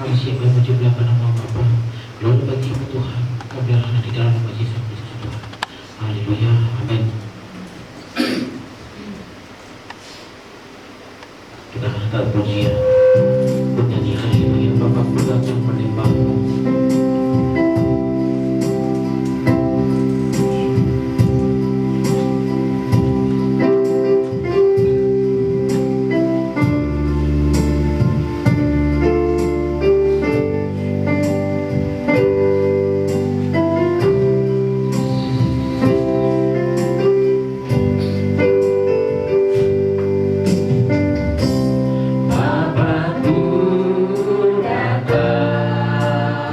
Kami siap memuji-muliakan nama Bapa. Glory bagi-Mu Tuhan. Kami berharap di dalam nama Yesus Kristus Tuhan. Haleluya. Amin. Kita hantar pujian, bernyanyi haleluya. Bapakku datang menyembah-Mu. Bapakku datang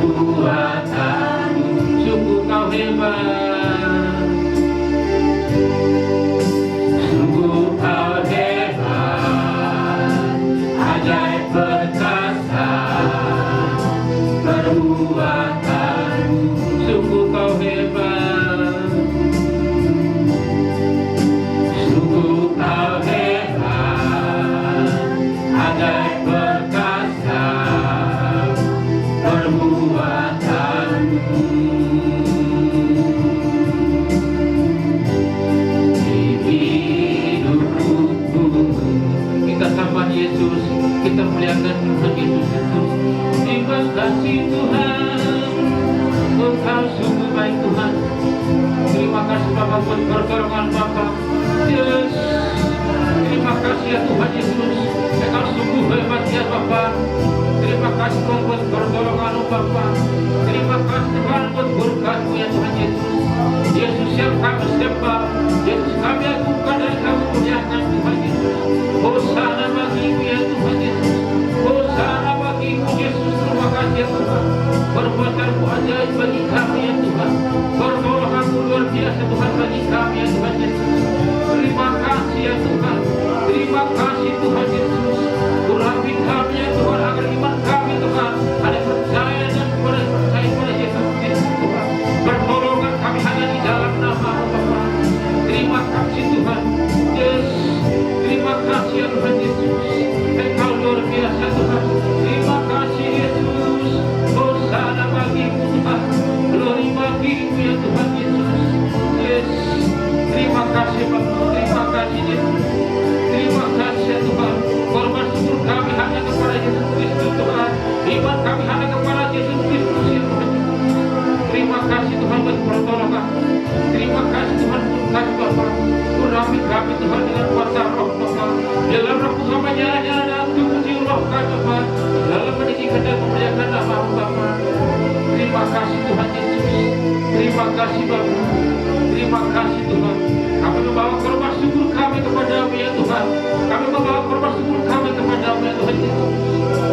perbuatanmu, sungguh kau hebat, sungguh kau hebat, ajaib perkasa perbuatanmu, sungguh kau hebat, sungguh kau hebat, ajaib perkasa perbuatanmu. Di hidupku kita sambah Yesus, kita muliakan Tuhan Yesus Kristus. Terima kasih Tuhan, Engkau sungguh baik Tuhan. Terima kasih Bapa buat pertolongan Bapa. Yes. Terima kasih ya Tuhan Yesus, Engkau sungguh hebat ya Bapa. Terima kasih Tuhan buat pertolongan-Mu Bapa. Terima kasih Tuhan buat berkat-Mu ya Tuhan Yesus. Yesus yang kami sembah, Yesus kami agungkan dan kami muliakan Tuhan Yesus. Hosana bagi-Mu ya Tuhan Yesus. Hosana bagi-Mu Yesus. Terima kasih ya Tuhan. Perbuatan-Mu ajaib bagi kami ya Tuhan. Pertolongan-Mu luar biasa Tuhan bagi kami ya Tuhan Yesus. Terima kasih ya Tuhan. Terima kasih Tuhan Yesus. Urapi kami ya Tuhan, agar iman kami Tuhan ada percaya dan percaya pada Yesus Kristus Tuhan. Pertolongan kami hanya di dalam nama-Mu Bapa. Terima kasih Tuhan. Yes. Terima kasih ya Tuhan Yesus. Engkau luar biasa Tuhan. Terima kasih Yesus. Hosana bagi-Mu Tuhan. Glory bagi-Mu ya Tuhan Yesus. Yes. Terima kasih Bapa. Terima kasih Yesus. Terima kasih ya Tuhan. Korban syukur kami hanya kepada Yesus Kristus Tuhan. Iman kami hanya kepada Yesus Kristus ya Tuhan. Terima kasih Tuhan buat pertolongan. Terima kasih Tuhan buat Bapa. Urapi kami Tuhan dengan kuasa roh Bapa. Dalam roh kami nyala-nyala dalam tubuh roh kami Bapa. Dalam pendidikan dan memuliakan nama-Mu Bapa. Terima kasih Tuhan Yesus. Terima kasih Bapa. Terima kasih Tuhan. Kami membawa korban syukur kami kepada-Mu ya Tuhan. Kami membawa korban syukur kami kepada-Mu ya Tuhan Yesus.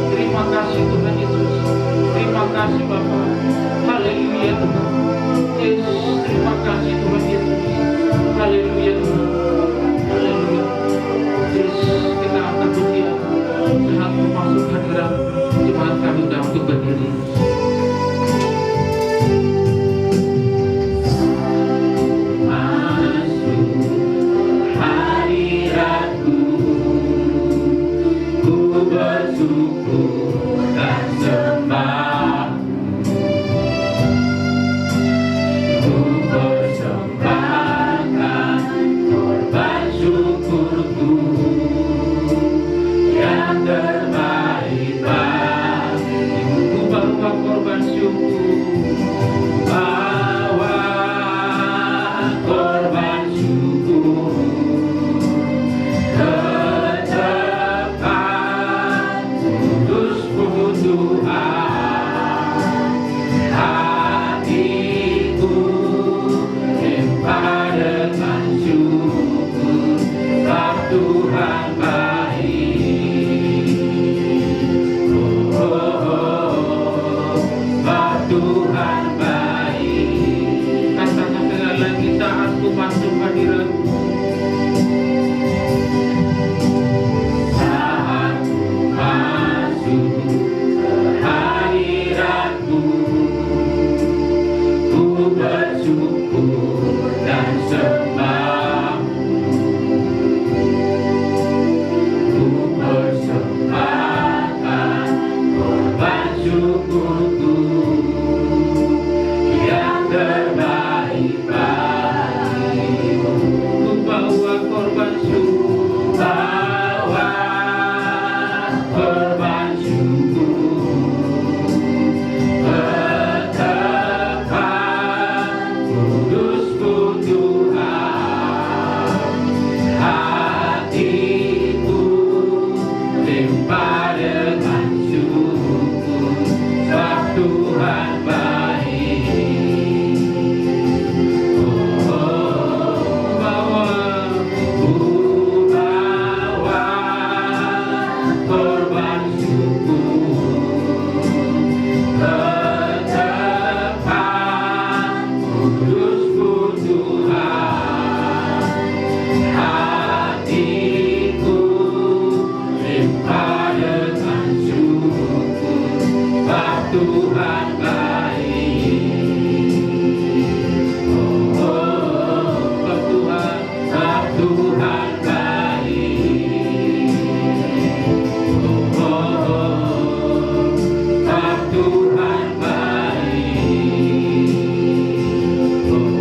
Terima kasih Tuhan Yesus. Terima kasih Bapa. Haleluya Tuhan. Yesus, terima kasih Tuhan Yesus. Haleluya Tuhan. Haleluya. Yesus, kita akan berdiam saat masuk hadirat jemaat kami undang untuk berdiri. Bersyukur dan sembah, ku persembahkan korban syukurku yang terbaik bagimu. Ku bawa korban syukur, bawa korban syukur. Tuhan baik, Tuhan baik. Katakan sekali lagi, saat ku masuk hadirat-Mu, saat ku masuk hadirat-Mu, ku bersyukur dan sembah. Syukurku yang terbaik bagimu. Ku bawa korban syukur, bawa korban syukur. Betapa kudusku Tuhan, hatiku limpah dengan syukur. Tuhan baik. Oh, sebab Tuhan baik. Oh, sebab Tuhan baik. Oh,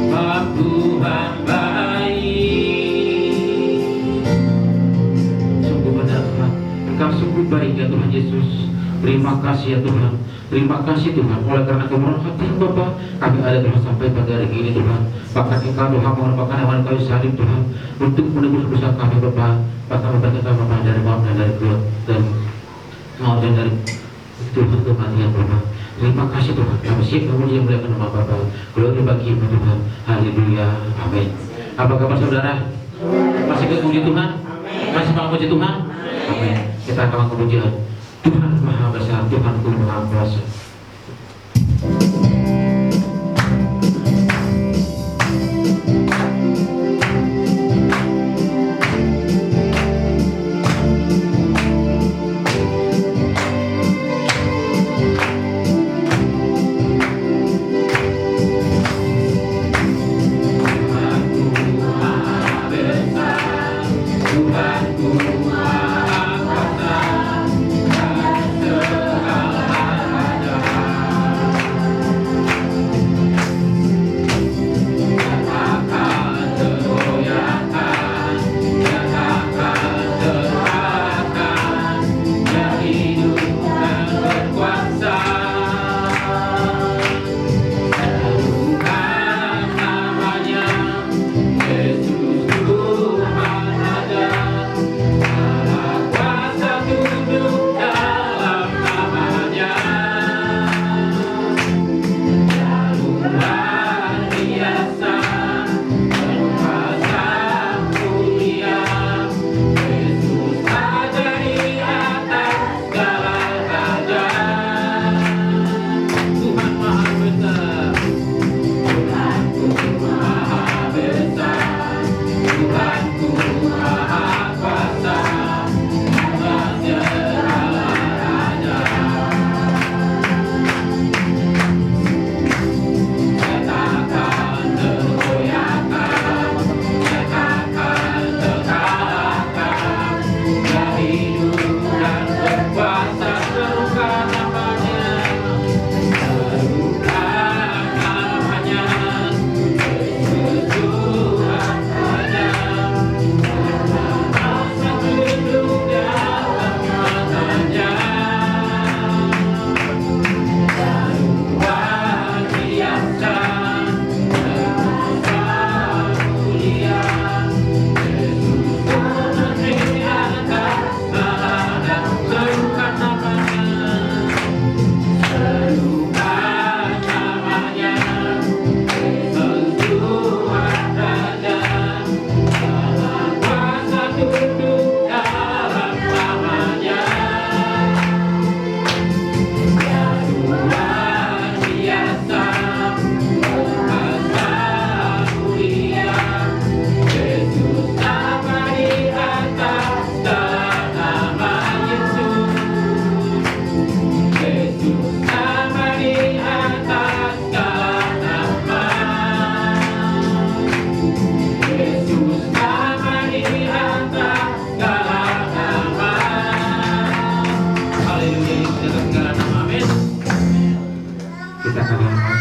sebab Tuhan baik. Sungguh benar Tuhan, Engkau sungguh baik ya Tuhan Yesus. Terima kasih ya Tuhan. Terima kasih Tuhan, oleh karena kemurahan hati Bapa, kami ada Tuhan sampai pada hari ini Tuhan. Bahkan Engkau Tuhan merupakan hewan kayu salib Tuhan, untuk menebus dosa kami Bapa. Bahkan kita Bapa dari maaf dan dari kuat dan maaf dan dari Tuhan kematian Bapa. Terima kasih Tuhan, kami siap memuji yang muliakan nama Bapa. Glory bagi-Mu Tuhan. Haleluya. Amin. Apa kabar saudara? Masih memuji Tuhan? Masih memuji Tuhan? Amin. Kita akan kemujian. Tuhan Maha Besar, Tuhanku Maha Kuasa.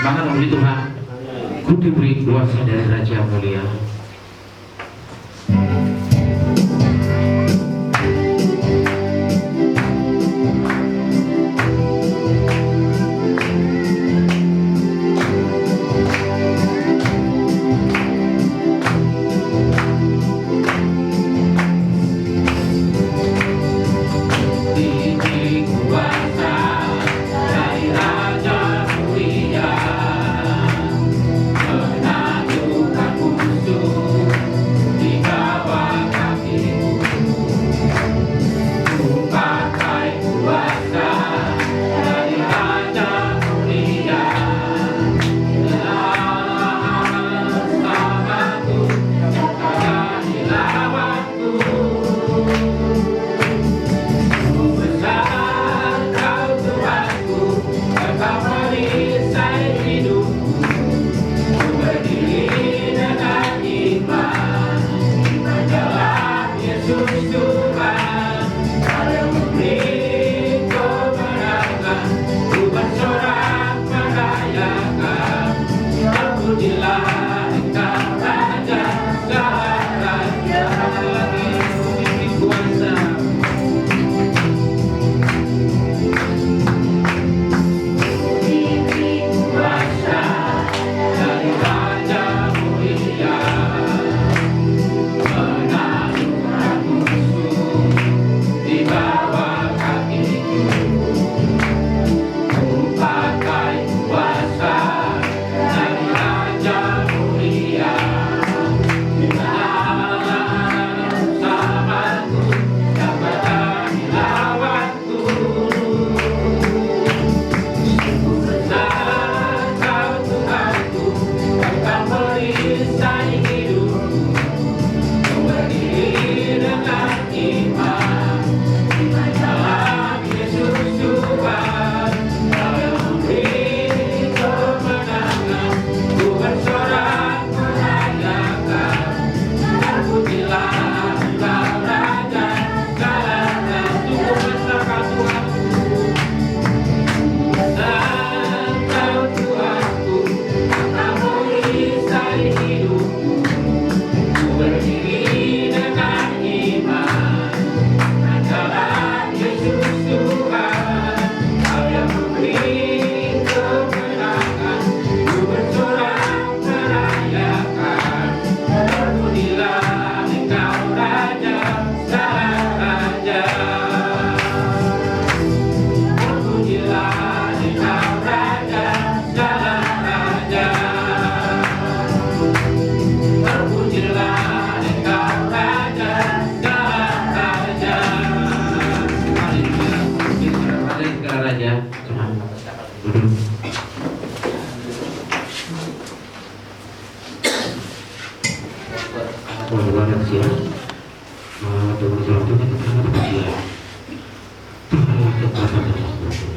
Semangat memuji Tuhan. Ku diberi kuasa dari Raja Mulia. Menaklukkan musuh saja. Duduk. Luar biasa. Dengan selanjutnya kita akan berbicara. Tuhan yang kekuatan dan seterusnya.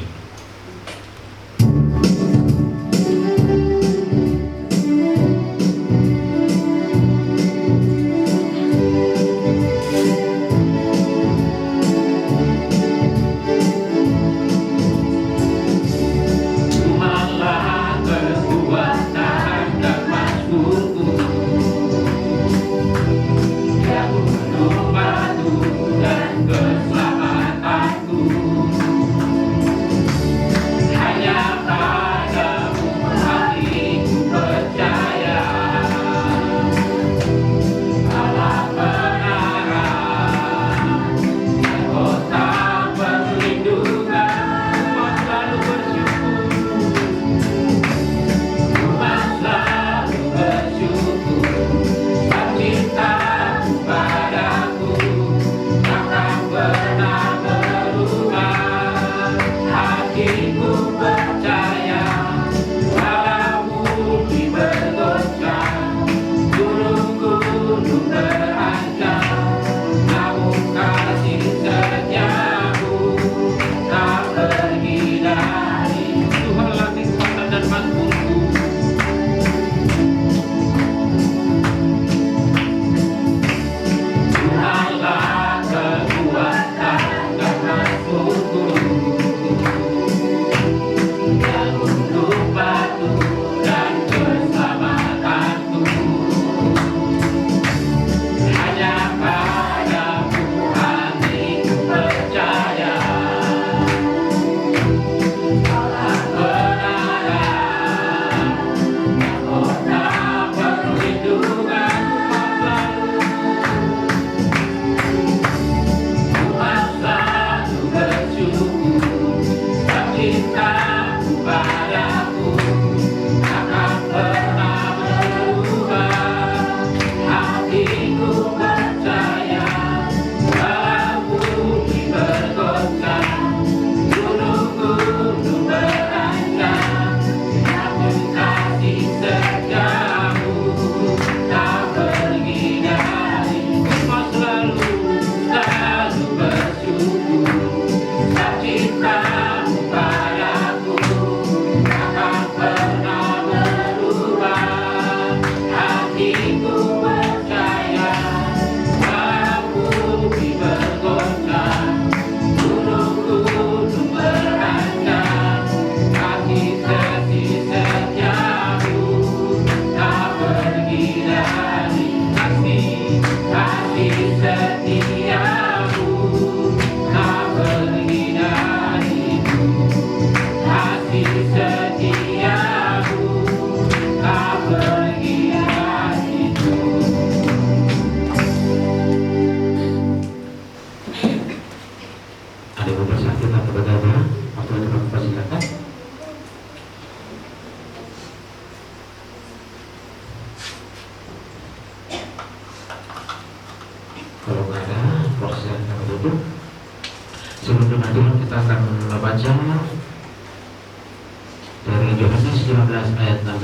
Dari Yohanes 15 ayat 16.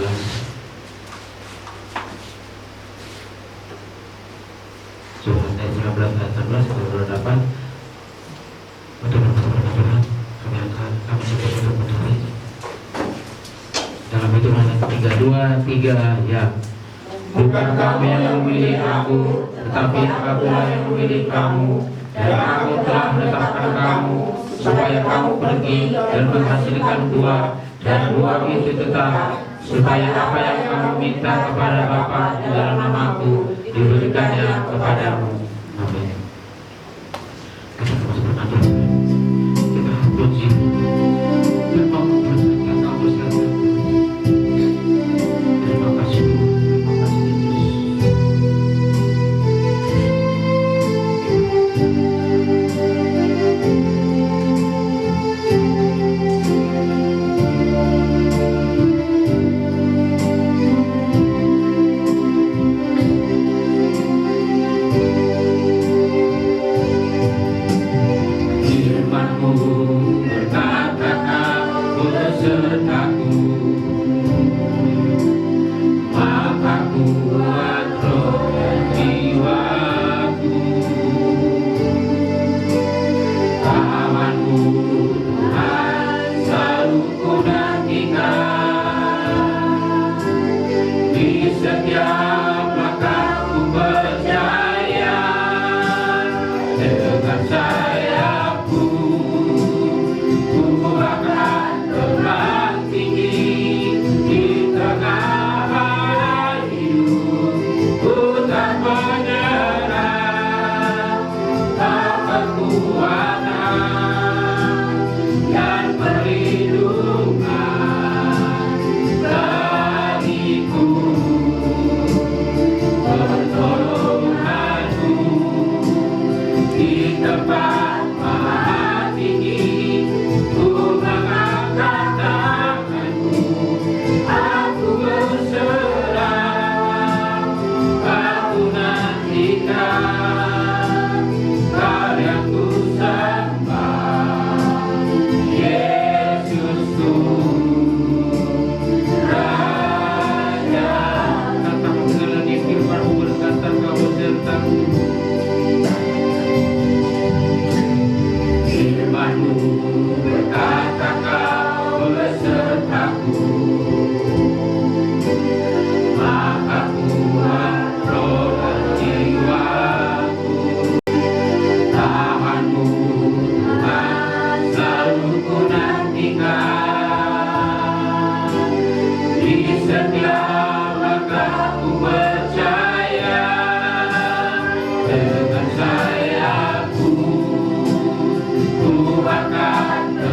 Yohanes 15 ayat 16 kalau dapat betul-betul kami sudah mencari dalam hitungan yang ketiga, 2, 3 ya. Bukan kamu yang memilih aku, tetapi aku yang memilih kamu, dan aku telah menetapkan kamu supaya kamu pergi dan menghasilkan buah, dan buah itu tetap, supaya apa yang kamu minta kepada Bapa di dalam namaku diberikannya kepadamu. Amin. Kita terus berdoa. Kita puji dan mengucapkan kamu sekalian. Terima kasih.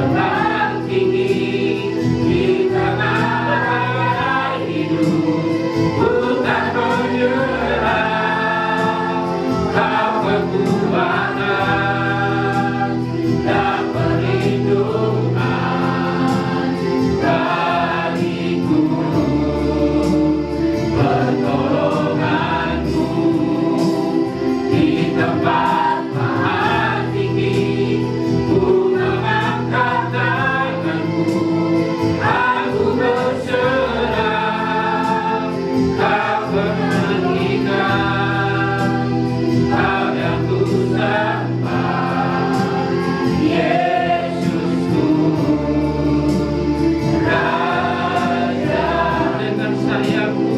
terbang tinggi di tengah hidup, ku tak menyerah. Kau kekuatan dan perlindungan bagiku, pertolonganku di tempat maha tinggi. Ku mengangkat tanganku, aku berserah. Kau perhatikan, Kau yang ku sembah, Yesusku, Raja. Dengan sayapmu,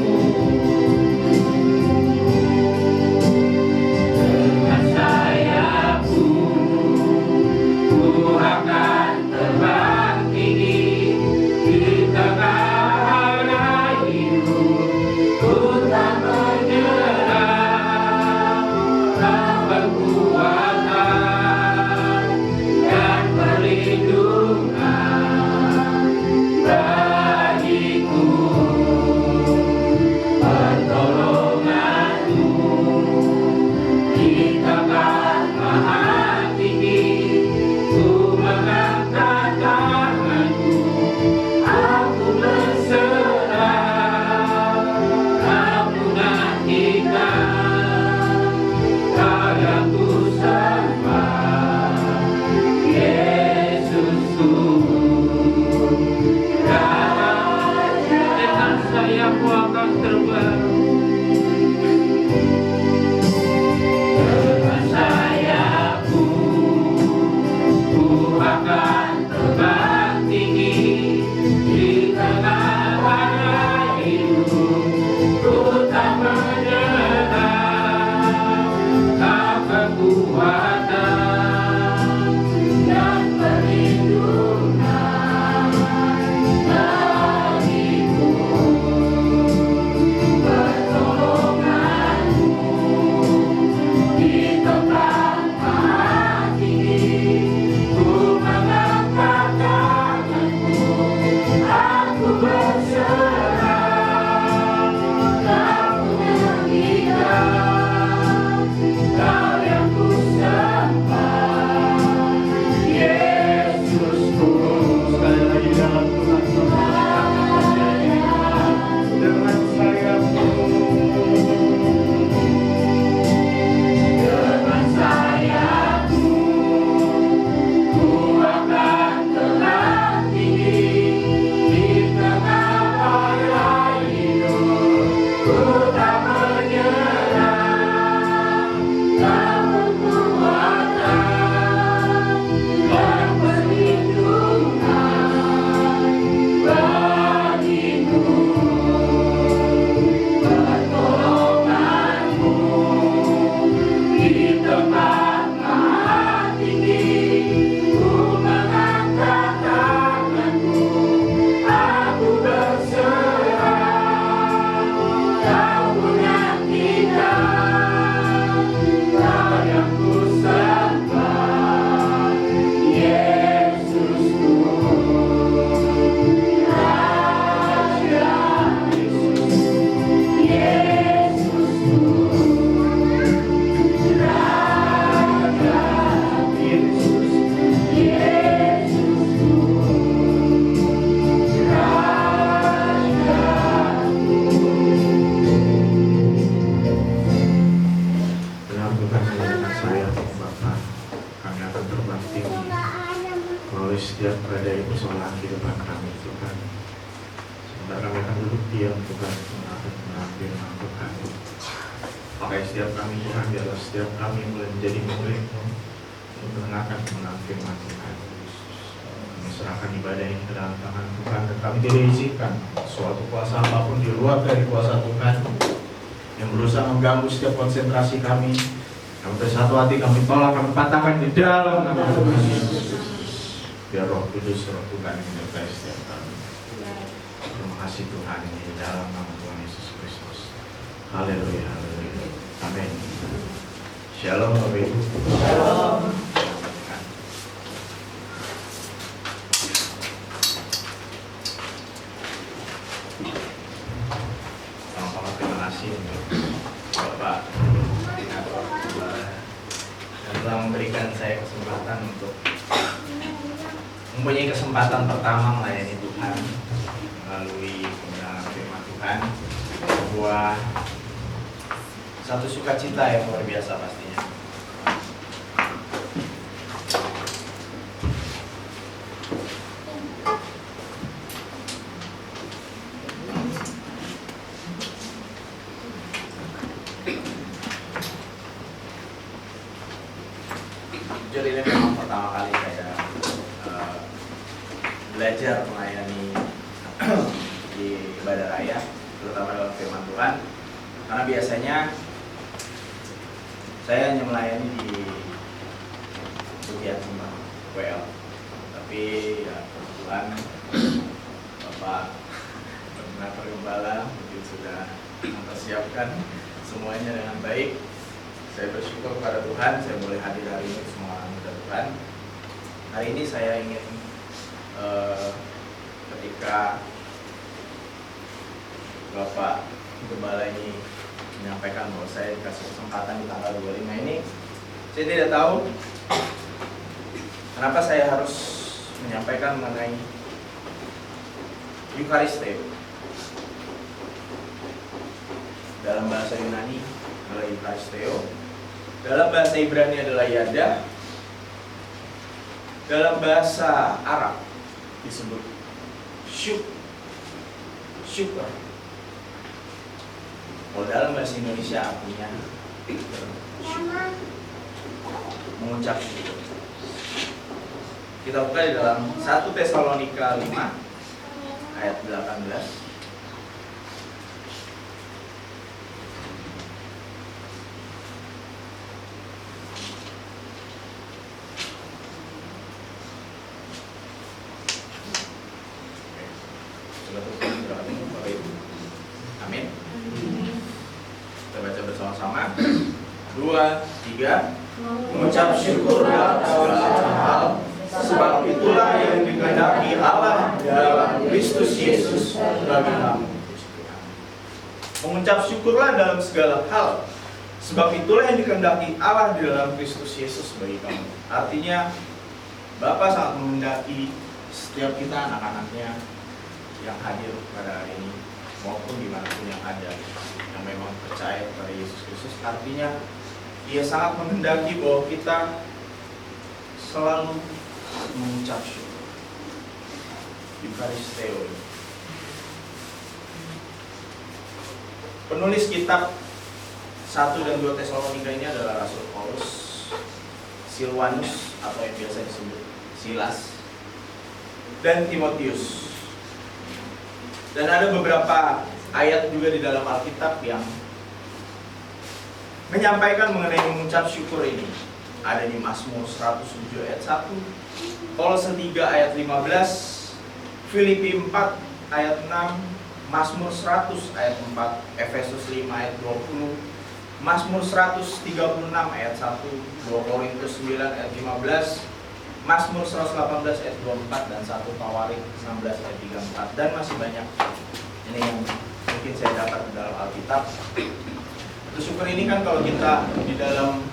dengan sayapmu, ku akan terbang tinggi di tengah hidup. Ku tak menyerah. Kau kekuatan dan perlindungan bagiku, pertolonganmu di tempat maha tinggi. Ku mengangkat tanganku, aku berserah. Kau menantikan, Kau yang ku sembah, Yesusku, Raja. Dengan sayapmu akan terbang, dengan sayapmu ku akan terbang tinggi di tengah hidup. Ku tak menyerah. Kau kekuatan dan perlindungan bagiku, pertolonganmu di tempat maha tinggi. Ku mengangkat tanganku, aku berserah. Kau menantikan, Kau yang ku sembah, Yesusku. Sekali lagi dalam Tuhan, dengan sayapmu, Dengan sayapmu, ku akan terbang tinggi di tengah hidup. Ku tak menyerah. Kau kekuatan dan perlindungan bagiku, pertolonganmu di tempat maha tinggi. Ku mengangkat tanganku, aku berserah. Kau menantikan, Kau yang ku sembah, Yesusku, Raja. Yesusku, Raja. Yesus, Yesusku, Raja. benar Tuhan, dengan sayapmu Bapa, kami akan terbang tinggi melalui setiap badai persoalan kehidupan kami Tuhan. Sebentar kami akan duduk diam Tuhan, mendengar firman Tuhan. Pakai setiap kami Tuhan, biarlah setiap kami mulai menjadi murid-Mu untuk mendengarkan kebenaran firman Tuhan. Kami serahkan ibadah ini ke dalam tangan Tuhan, dan kami tidak izinkan suatu kuasa apapun di luar dari kuasa Tuhan yang berusaha mengganggu setiap konsentrasi kami. Kami bersatu hati, kami tolak, kami patahkan di dalam nama Tuhan Yesus. Biar Roh Kudus, Roh Tuhan yang menyertai setiap kami. Terima kasih Tuhan, ini di dalam nama Tuhan Yesus Kristus. Haleluya, haleluya. Amin. Shalom Bapak Ibu. Shalom. kasih untuk Bapak Koordinator dan telah memberikan saya kesempatan untuk mempunyai kesempatan pertama melayani Tuhan melalui kebenaran firman Tuhan. Sebuah satu sukacita yang luar biasa pastinya. Jujur ini memang pertama kali saya belajar melayani di ibadah raya, terutama dalam firman Tuhan. Karena biasanya saya hanya melayani di bagian WL, tapi ya kebetulan Bapak Koordinator Gembala mungkin sudah mempersiapkan semuanya dengan baik. Saya bersyukur kepada Tuhan, saya boleh hadir hari ini semua muda Tuhan. Hari ini saya ingin ketika Bapak Gembala ini menyampaikan bahwa saya dikasih kesempatan di tanggal 25 ini, saya tidak tahu kenapa saya harus menyampaikan mengenai Eucharisteo. Dalam bahasa Yunani adalah Eucharisteo, dalam bahasa Ibrani adalah Yada, dalam bahasa Arab disebut syukur. Kalau dalam bahasa Indonesia artinya mengucap syukur. Kita buka di dalam 1 Tesalonika 5 ayat 18. Amin. Kita baca bersama-sama. 2, 3. Mengucap syukur dalam segala hal, sebab itulah yang dikehendaki Allah dalam Kristus Yesus bagi kamu. Mengucap syukurlah dalam segala hal, sebab itulah yang dikehendaki Allah di dalam Kristus Yesus bagi kamu. Artinya Bapa sangat menghendaki setiap kita anak-anaknya yang hadir pada hari ini maupun dimanapun yang ada yang memang percaya kepada Yesus Kristus. Artinya Dia sangat menghendaki bahwa kita selalu mengucap syukur. Eucharisteo. Penulis kitab 1 dan 2 Tesalonika ini adalah Rasul Paulus, Silwanus atau yang biasa disebut Silas, dan Timotius. Dan ada beberapa ayat juga di dalam Alkitab yang menyampaikan mengenai mengucap syukur ini. Ada di Mazmur 107 ayat 1, Kolose 3 ayat 15, Filipi 4 ayat 6, Mazmur 100 ayat 4, Efesus 5 ayat 20, Mazmur 136 ayat 1, 2 Korintus 9 ayat 15, Mazmur 118 ayat 24 dan 1 Tawarik 16 ayat 34, dan masih banyak. Ini yang mungkin saya dapat di dalam Alkitab. Bersyukur ini kan kalau kita di dalam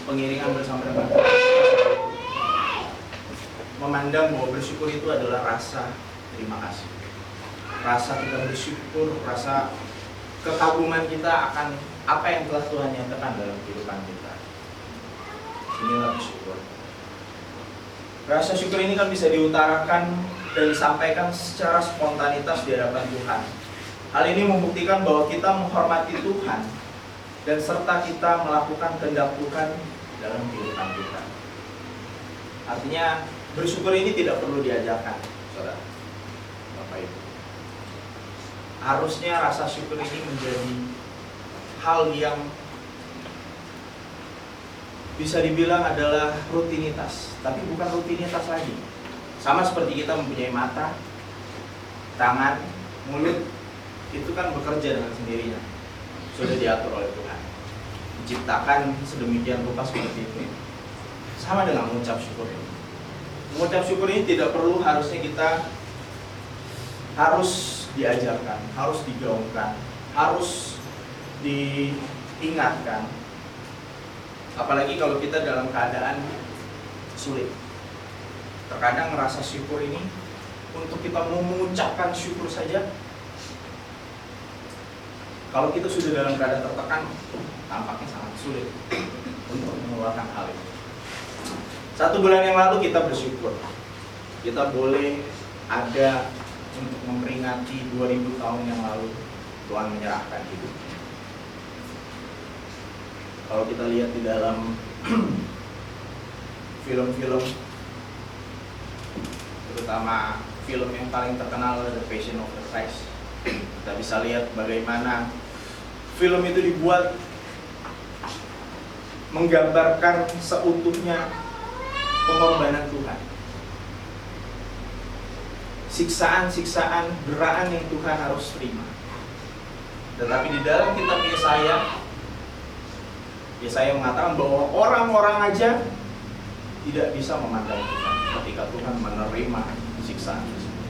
pengiringan bersama dengan memandang bahwa bersyukur itu adalah rasa terima kasih, rasa kita bersyukur, rasa kekaguman kita akan apa yang telah Tuhan nyatakan dalam kehidupan kita. Inilah bersyukur. Rasa syukur ini kan bisa diutarakan dan disampaikan secara spontanitas di hadapan Tuhan. Hal ini membuktikan bahwa kita menghormati Tuhan dan serta kita melakukan kehendak Tuhan dalam kehidupan kita. Artinya bersyukur ini tidak perlu diajarkan, saudara, Bapak Ibu. Harusnya rasa syukur ini menjadi hal yang bisa dibilang adalah rutinitas, tapi bukan rutinitas lagi. Sama seperti kita mempunyai mata, tangan, mulut, itu kan bekerja dengan sendirinya. Sudah diatur oleh Tuhan, diciptakan sedemikian rupa seperti itu. Sama dengan mengucap syukur ini. Mengucap syukur ini tidak perlu harusnya kita harus diajarkan, harus digaungkan, harus diingatkan, apalagi kalau kita dalam keadaan sulit. Terkadang rasa syukur ini, untuk kita mau mengucapkan syukur saja, kalau kita sudah dalam keadaan tertekan, tampaknya sangat sulit untuk mengeluarkan hal itu. 1 bulan yang lalu kita bersyukur, kita boleh ada untuk memperingati 2000 tahun yang lalu Tuhan menyerahkan hidup. Kalau kita lihat di dalam film-film, terutama film yang paling terkenal, The Passion of the Christ, kita bisa lihat bagaimana film itu dibuat menggambarkan seutuhnya pengorbanan Tuhan, siksaan-siksaan, deraan yang Tuhan harus terima. Tetapi di dalam kitab Yesaya mengatakan bahwa orang-orang aja tidak bisa memandang Tuhan ketika Tuhan menerima siksaan tersebut.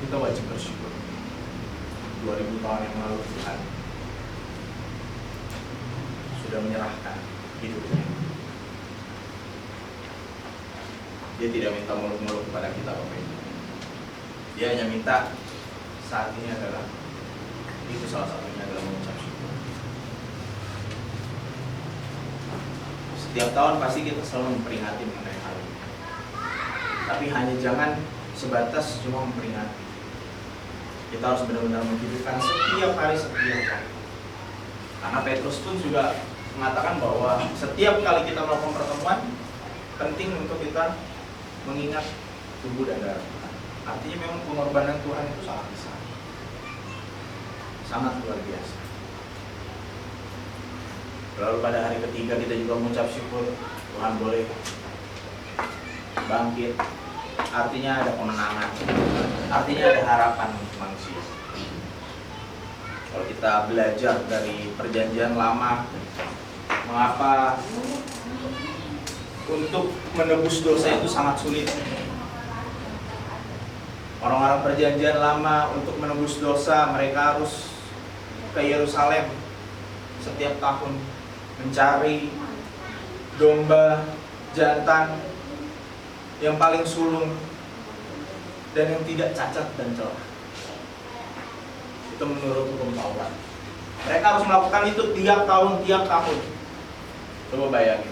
Kita wajib bersyukur. 2000 tahun yang lalu Tuhan sudah menyerahkan hidupnya. Dia tidak minta muluk-muluk kepada kita Bapak Ibu. Dia hanya minta saat ini adalah, itu salah satunya adalah mengucap syukur. Setiap tahun pasti kita selalu memperingati mengenai hal ini. Tapi hanya jangan sebatas cuma memperingati. Kita harus benar-benar menghidupkan setiap hari. Karena Petrus pun juga mengatakan bahwa setiap kali kita melakukan pertemuan, penting untuk kita mengingat tubuh dan darah Tuhan. Artinya memang pengorbanan Tuhan itu sangat besar, sangat luar biasa. Lalu pada hari ketiga kita juga mengucap syukur, Tuhan boleh bangkit. Artinya ada kemenangan, artinya ada harapan untuk manusia. Kalau kita belajar dari perjanjian lama, mengapa untuk menebus dosa itu sangat sulit. Orang-orang perjanjian lama untuk menebus dosa, mereka harus ke Yerusalem setiap tahun mencari domba jantan yang paling sulung dan yang tidak cacat dan celah. Itu menurut hukum Taurat. Mereka harus melakukan itu tiap tahun. Coba bayangin,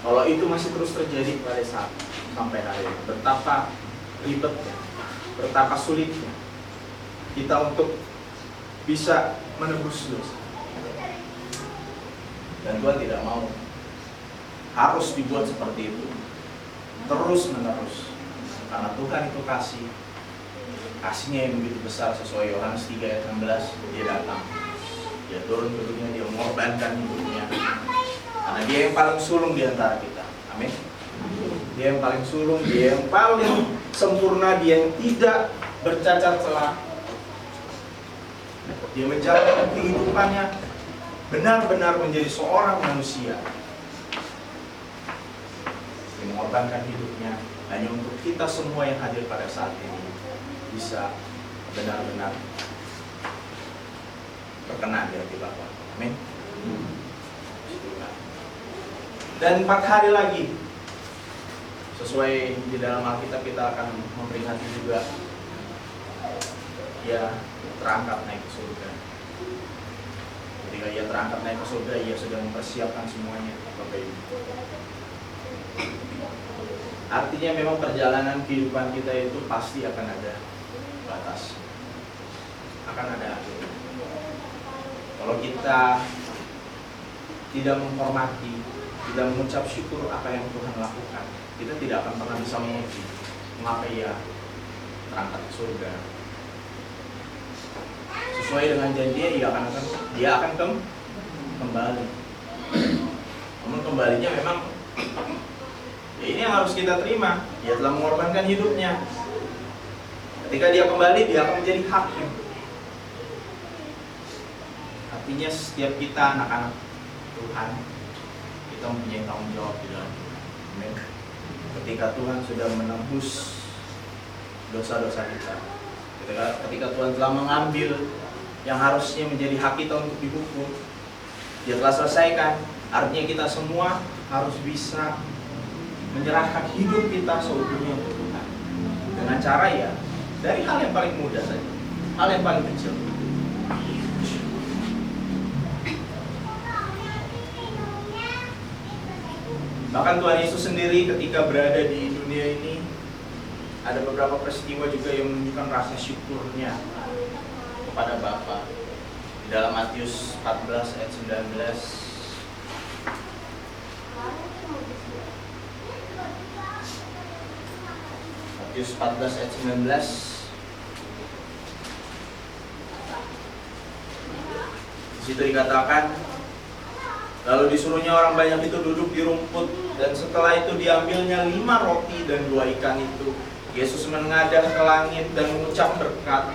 kalau itu masih terus terjadi pada saat sampai hari ini, betapa ribetnya, betapa sulitnya kita untuk bisa menebus dosa. Dan Tuhan tidak mau harus dibuat seperti itu terus menerus, karena Tuhan itu kasihnya yang begitu besar. Sesuai Yohanes 3 ayat 16, dia datang, dia turun ke dunia, dia mengorbankan hidupnya karena dia yang paling sulung di antara kita. Amin. Dia yang paling sulung, dia yang paling sempurna, dia yang tidak bercacat celah. Dia menjalani kehidupannya benar-benar menjadi seorang manusia. Dia mengorbankan hidupnya hanya untuk kita semua yang hadir pada saat ini bisa benar-benar berkenan di hati Bapa. Amin. Dan 4 hari lagi, sesuai di dalam Alkitab, kita akan memperingati juga Ia terangkat naik ke surga. Ketika Ia terangkat naik ke surga, Ia sudah mempersiapkan semuanya, Bapak Ibu. Artinya memang perjalanan kehidupan kita itu pasti akan ada batas, akan ada akhir. Kalau kita tidak menghormati, tidak mengucap syukur apa yang Tuhan lakukan, kita tidak akan pernah bisa mengerti mengapa Ia terangkat ke surga. Sesuai dengan janjinya, dia akan kembali. Namun kembalinya memang, ya ini yang harus kita terima. Dia telah mengorbankan hidupnya. Ketika dia kembali, dia akan menjadi hakim. Artinya setiap kita anak-anak Tuhan, kita mempunyai tanggung jawab di dalam Tuhan. Amin. Ketika Tuhan sudah menebus dosa-dosa kita. Ketika Tuhan telah mengambil yang harusnya menjadi hak kita untuk dihukum, Dia telah selesaikan. Artinya kita semua harus bisa menyerahkan hidup kita seutuhnya untuk Tuhan. Dengan cara ya, dari hal yang paling mudah saja, hal yang paling kecil. Bahkan Tuhan Yesus sendiri ketika berada di dunia ini, ada beberapa peristiwa juga yang menunjukkan rasa syukurnya kepada Bapa. Di dalam Matius 14 ayat 19, Matius 14 ayat 19, di situ dikatakan, lalu disuruhnya orang banyak itu duduk di rumput, dan setelah itu diambilnya 5 roti dan 2 ikan itu. Yesus menengadah ke langit dan mengucap berkat,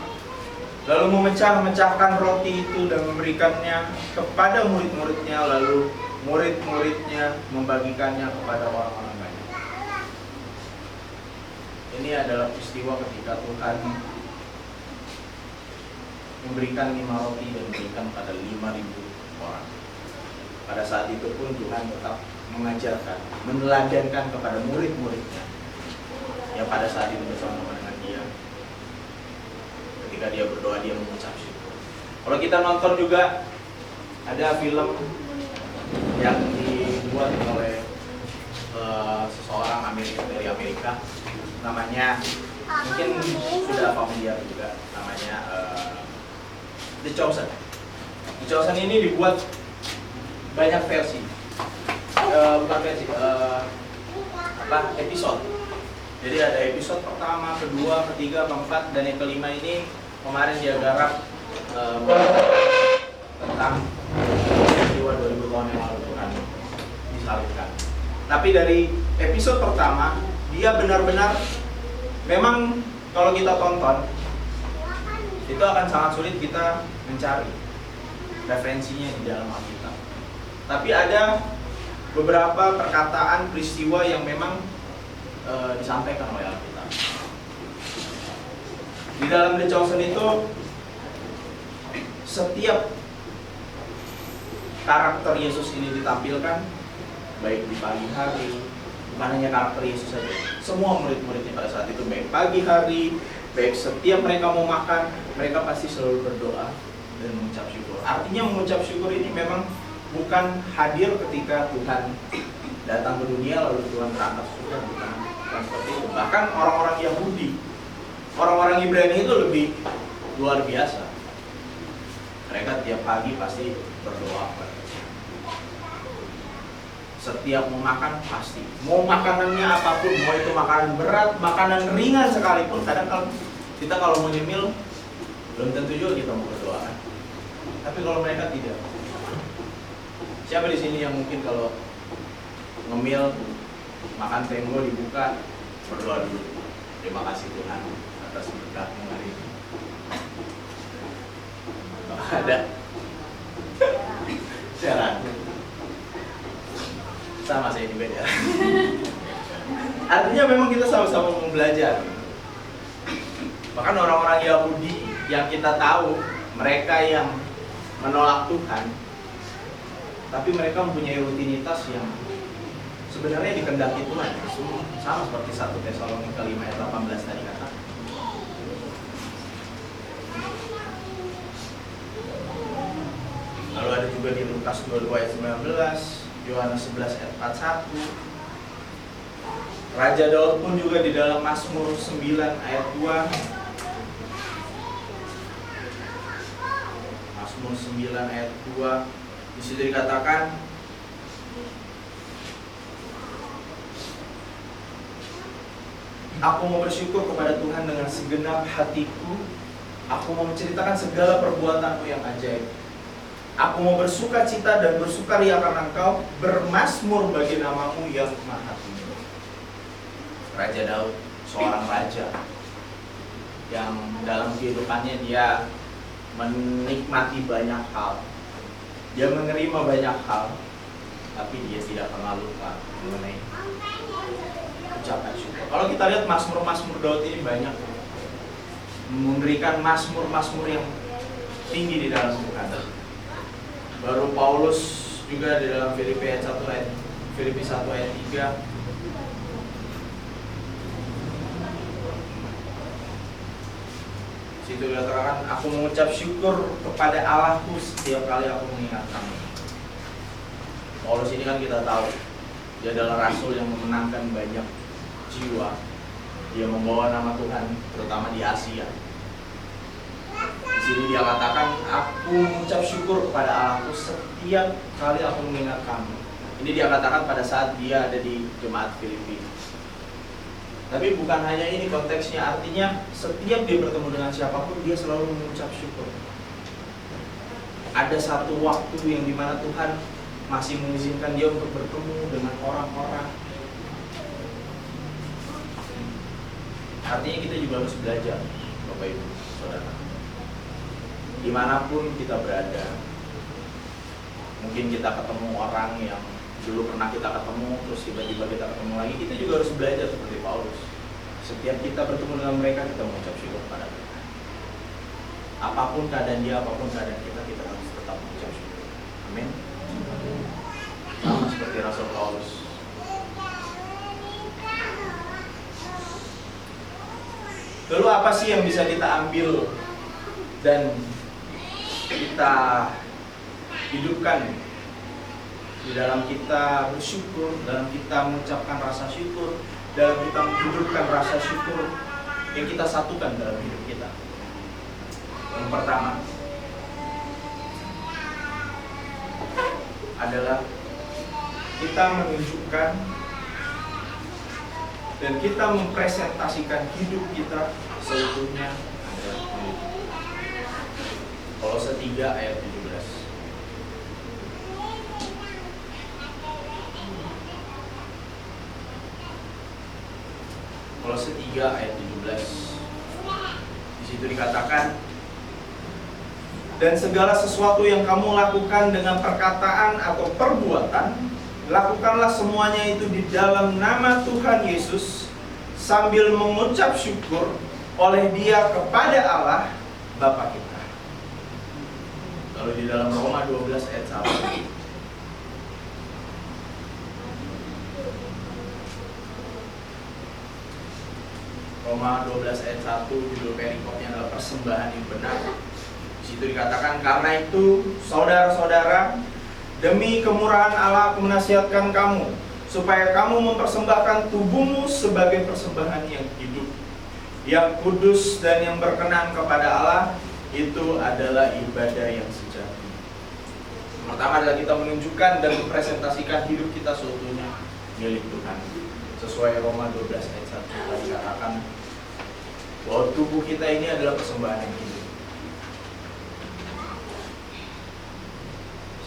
lalu memecahkan roti itu dan memberikannya kepada murid-muridnya, lalu murid-muridnya membagikannya kepada orang-orang banyak. Ini adalah peristiwa ketika Tuhan memberikan 5 roti dan memberikan pada 5.000 orang. Pada saat itu pun Tuhan tetap mengajarkan, meneladankan kepada murid-muridnya yang pada saat itu bersama dengan Dia. Ketika Dia berdoa, Dia mengucap syukur. Kalau kita nonton juga ada film yang dibuat oleh seseorang dari Amerika, namanya mungkin sudah familiar juga, namanya The Chosen. The Chosen ini dibuat banyak versi, episode. Jadi ada episode pertama, kedua, ketiga, keempat, dan yang kelima ini kemarin dia garap tentang peristiwa 2000 tahun yang lalu Tuhan disalibkan. Tapi dari episode pertama dia benar-benar, memang kalau kita tonton itu akan sangat sulit kita mencari referensinya di dalam Alkitab. Tapi ada beberapa perkataan peristiwa yang memang disampaikan oleh Alkitab. Di dalam The Chosen itu setiap karakter Yesus ini ditampilkan, baik di pagi hari, bukan hanya karakter Yesus saja, semua murid-muridnya pada saat itu, baik pagi hari, baik setiap mereka mau makan, mereka pasti selalu berdoa dan mengucap syukur. Artinya mengucap syukur ini memang bukan hadir ketika Tuhan datang ke dunia lalu Tuhan terangkat surga, bukan seperti itu. Bahkan orang-orang Yahudi, orang-orang Ibrani itu lebih luar biasa. Mereka tiap pagi pasti berdoa. Setiap mau makan pasti, mau makanannya apapun, mau itu makanan berat, makanan ringan sekalipun. Kadang kalau mau nyemil, belum tentu juga kita mau berdoa kan? Tapi kalau mereka tidak. Siapa di sini yang mungkin kalau ngemil, makan tenggo dibuka, berdoa dulu, terima kasih Tuhan atas berkat-Mu hari ini. Ada. Saya ragu. Sama saya juga ya. Artinya memang kita sama-sama mau belajar. Bahkan orang-orang Yahudi yang kita tahu, mereka yang menolak Tuhan, tapi mereka mempunyai rutinitas yang sebenarnya dikehendaki Tuhan. Sama seperti 1 Tesalonika 5 ayat 18 tadi kata. Lalu ada juga di Lukas 22 ayat 19, Yohanes 11 ayat 41. Raja Daud pun juga di dalam Mazmur 9 ayat 2. Mazmur 9 ayat 2, di situ dikatakan, aku mau bersyukur kepada Tuhan dengan segenap hatiku. Aku mau menceritakan segala perbuatan-Mu yang ajaib. Aku mau bersuka cita dan bersukaria karena Engkau, bermazmur bagi nama-Mu yang maha tinggi. Raja Daud, seorang raja yang dalam kehidupannya dia menikmati banyak hal, dia menerima banyak hal, tapi dia tidak pernah lupa mengenai ucapan syukur. Kalau kita lihat mazmur-mazmur Daud ini banyak, memberikan mazmur-mazmur yang tinggi di dalam Tuhan. Baru Paulus juga di dalam Filipi 1 ayat 3, situ dikatakan, aku mengucap syukur kepada Allahku setiap kali aku mengingat kamu. Paulus ini kan kita tahu, dia adalah rasul yang memenangkan banyak jiwa. Dia membawa nama Tuhan, terutama di Asia. Di sini dia katakan, aku mengucap syukur kepada Allahku setiap kali aku mengingat kamu. Ini dia katakan pada saat dia ada di jemaat Filipi. Tapi bukan hanya ini konteksnya, artinya setiap dia bertemu dengan siapapun, dia selalu mengucap syukur. Ada satu waktu yang dimana Tuhan masih mengizinkan dia untuk bertemu dengan orang-orang. Artinya kita juga harus belajar, Bapak Ibu, Saudara. Dimanapun kita berada, mungkin kita ketemu orang yang dulu pernah kita ketemu, terus tiba-tiba kita ketemu lagi, kita juga harus belajar seperti Paulus. Setiap kita bertemu dengan mereka, kita mengucap syukur kepada Tuhan. Apapun keadaan dia, apapun keadaan kita, kita harus tetap mengucap syukur. Amin. Sama seperti Rasul Paulus. Lalu apa sih yang bisa kita ambil dan kita hidupkan di dalam kita bersyukur, dalam kita mengucapkan rasa syukur, dalam kita menghidupkan rasa syukur yang kita satukan dalam hidup kita? Yang pertama adalah kita menunjukkan dan kita mempresentasikan hidup kita seutuhnya adalah milik Tuhan. Kolose 3 ayat 17. Kolose 3 ayat 17. Di situ dikatakan, dan segala sesuatu yang kamu lakukan dengan perkataan atau perbuatan, lakukanlah semuanya itu di dalam nama Tuhan Yesus, sambil mengucap syukur oleh Dia kepada Allah Bapa kita. Lalu di dalam Roma 12 ayat 1. Roma 12 ayat 1, judul perikopnya adalah persembahan yang benar. Di situ dikatakan, karena itu saudara-saudara, demi kemurahan Allah aku menasihatkan kamu, supaya kamu mempersembahkan tubuhmu sebagai persembahan yang hidup, yang kudus dan yang berkenan kepada Allah. Itu adalah ibadah yang sejati. Pertama adalah kita menunjukkan dan mempresentasikan hidup kita seutuhnya milik Tuhan. Sesuai Roma 12 ayat 1 tadi katakan bahwa tubuh kita ini adalah persembahan yang hidup.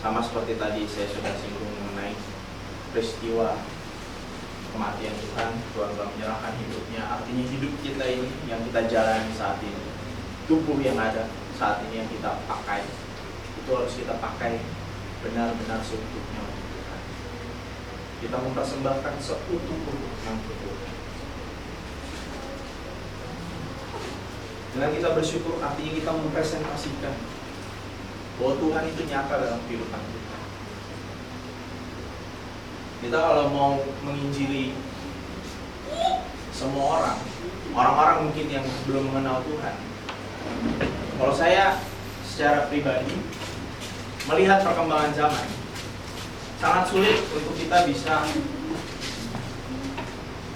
Sama seperti tadi saya sudah singgung mengenai peristiwa kematian Tuhan. Tuhan telah menyerahkan hidupnya. Artinya hidup kita ini yang kita jalani saat ini, tubuh yang ada saat ini yang kita pakai, itu harus kita pakai benar-benar seutuhnya untuk Tuhan. Kita mempersembahkan seutuh-utuhnya untuk Tuhan. Dengan kita bersyukur, artinya kita mempresentasikan bahwa Tuhan itu nyata dalam kehidupan kita. Kita kalau mau menginjili semua orang-orang mungkin yang belum mengenal Tuhan, kalau saya secara pribadi melihat perkembangan zaman, sangat sulit untuk kita bisa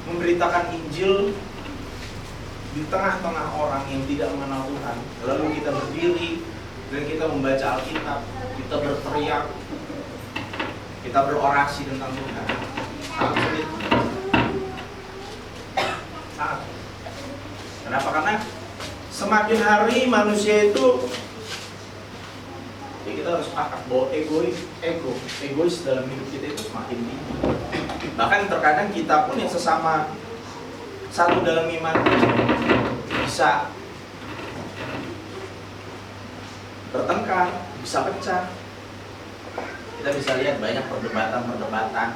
memberitakan Injil di tengah-tengah orang yang tidak mengenal Tuhan. Lalu kita berdiri dan kita membaca Alkitab, kita berteriak, kita berorasi tentang Tuhan. Sangat sulit. Sangat. Kenapa? Karena semakin hari manusia itu, ya kita harus sepakat bahwa egois dalam hidup kita itu semakin tinggi. Bahkan terkadang kita pun yang sesama satu dalam iman bisa bertengkar, bisa pecah. Kita bisa lihat banyak perdebatan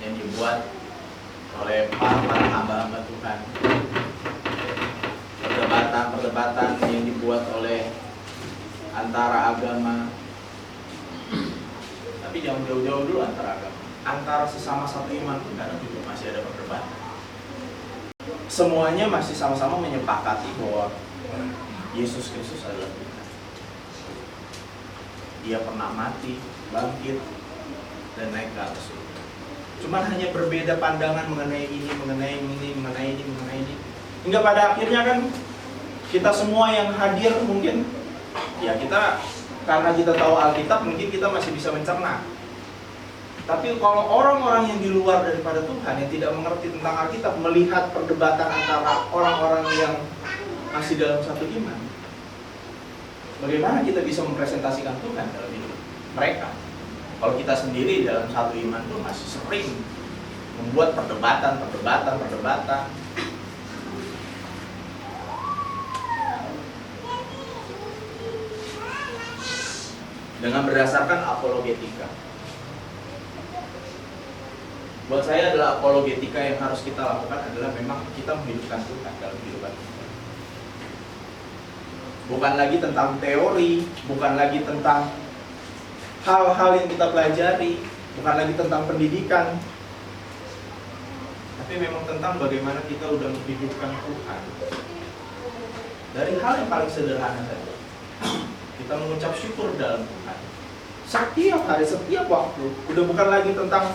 yang dibuat oleh para hamba-hamba Tuhan. Perdebatan perdebatan-perdebatan yang dibuat oleh antara agama. Tapi jangan jauh-jauh dulu antara agama. Antara sesama satu iman pun kadang juga masih ada perdebatan. Semuanya masih sama-sama menyepakati bahwa Yesus Kristus adalah Tuhan. Dia pernah mati, bangkit, dan naik ke atas surga. Cuman hanya berbeda pandangan mengenai ini. Hingga pada akhirnya kan kita semua yang hadir mungkin, ya kita, karena kita tahu Alkitab, mungkin kita masih bisa mencerna. Tapi kalau orang-orang yang di luar daripada Tuhan, yang tidak mengerti tentang Alkitab, melihat perdebatan antara orang-orang yang masih dalam satu iman, bagaimana kita bisa mempresentasikan Tuhan dalam hidup mereka? Kalau kita sendiri dalam satu iman itu masih sering membuat perdebatan. Dengan berdasarkan apologetika. Buat saya adalah apologetika yang harus kita lakukan adalah memang kita menghidupkan Tuhan dalam kehidupan kita. Bukan lagi tentang teori, bukan lagi tentang hal-hal yang kita pelajari, bukan lagi tentang pendidikan, tapi memang tentang bagaimana kita udah menghidupkan Tuhan. Dari hal yang paling sederhana saja, kita mengucap syukur dalam Tuhan. Setiap hari, setiap waktu, udah bukan lagi tentang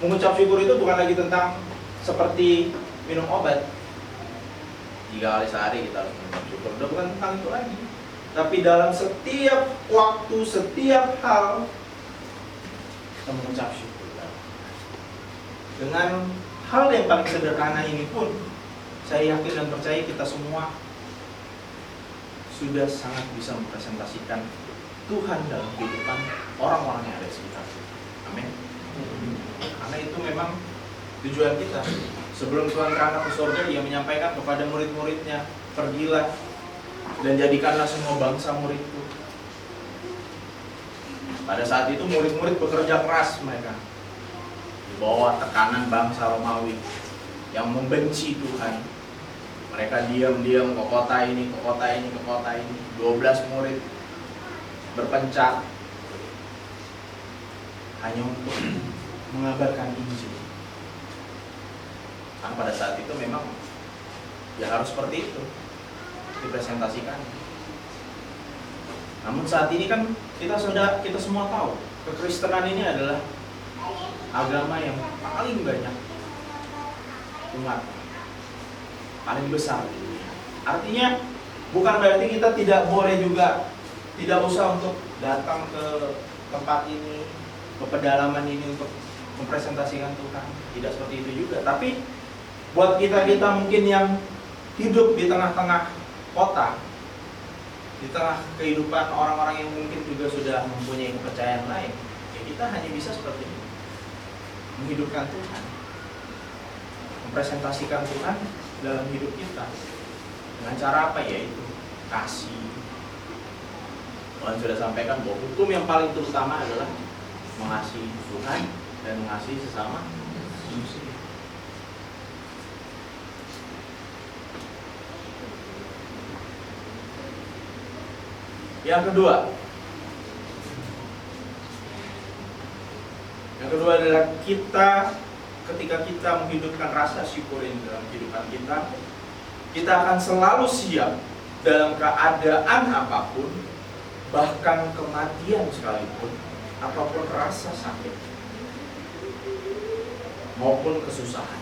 mengucap syukur itu bukan lagi tentang seperti minum obat. 3 kali sehari kita harus mengucap syukur, udah bukan tentang itu lagi. Tapi dalam setiap waktu, setiap hal, kita mengucap syukur. Dengan hal yang paling sederhana ini pun, saya yakin dan percaya kita semua sudah sangat bisa mempresentasikan Tuhan dalam kehidupan orang-orang yang ada di sekitar kita. Amin. Karena itu memang tujuan kita. Sebelum Tuhan berangkat ke surga, Dia menyampaikan kepada murid-muridnya, pergilah dan jadikanlah semua bangsa muridku. Pada saat itu murid-murid bekerja keras mereka, di bawah tekanan bangsa Romawi yang membenci Tuhan. Mereka diam-diam ke kota ini, ke kota ini, ke kota ini. 12 murid berpencar hanya untuk mengabarkan Injil. Karena pada saat itu memang ya harus seperti itu dipresentasikan. Namun saat ini kan kita semua tahu kekristenan ini adalah agama yang paling banyak umat, paling besar di dunia. Artinya bukan berarti kita tidak boleh juga, tidak usah untuk datang ke tempat ini, ke pedalaman ini untuk mempresentasikan Tuhan. Tidak seperti itu juga. Tapi buat kita mungkin yang hidup di tengah-tengah kota, di tengah kehidupan orang-orang yang mungkin juga sudah mempunyai kepercayaan lain, ya kita hanya bisa seperti ini, menghidupkan Tuhan, mempresentasikan Tuhan dalam hidup kita. Dengan cara apa? Yaitu kasih. Tuhan sudah sampaikan bahwa hukum yang paling terutama adalah mengasihi Tuhan dan mengasihi sesama manusia. Yang kedua adalah ketika kita menghidupkan rasa syukur ini dalam kehidupan kita akan selalu siap dalam keadaan apapun, bahkan kematian sekalipun, apapun rasa sakit maupun kesusahan.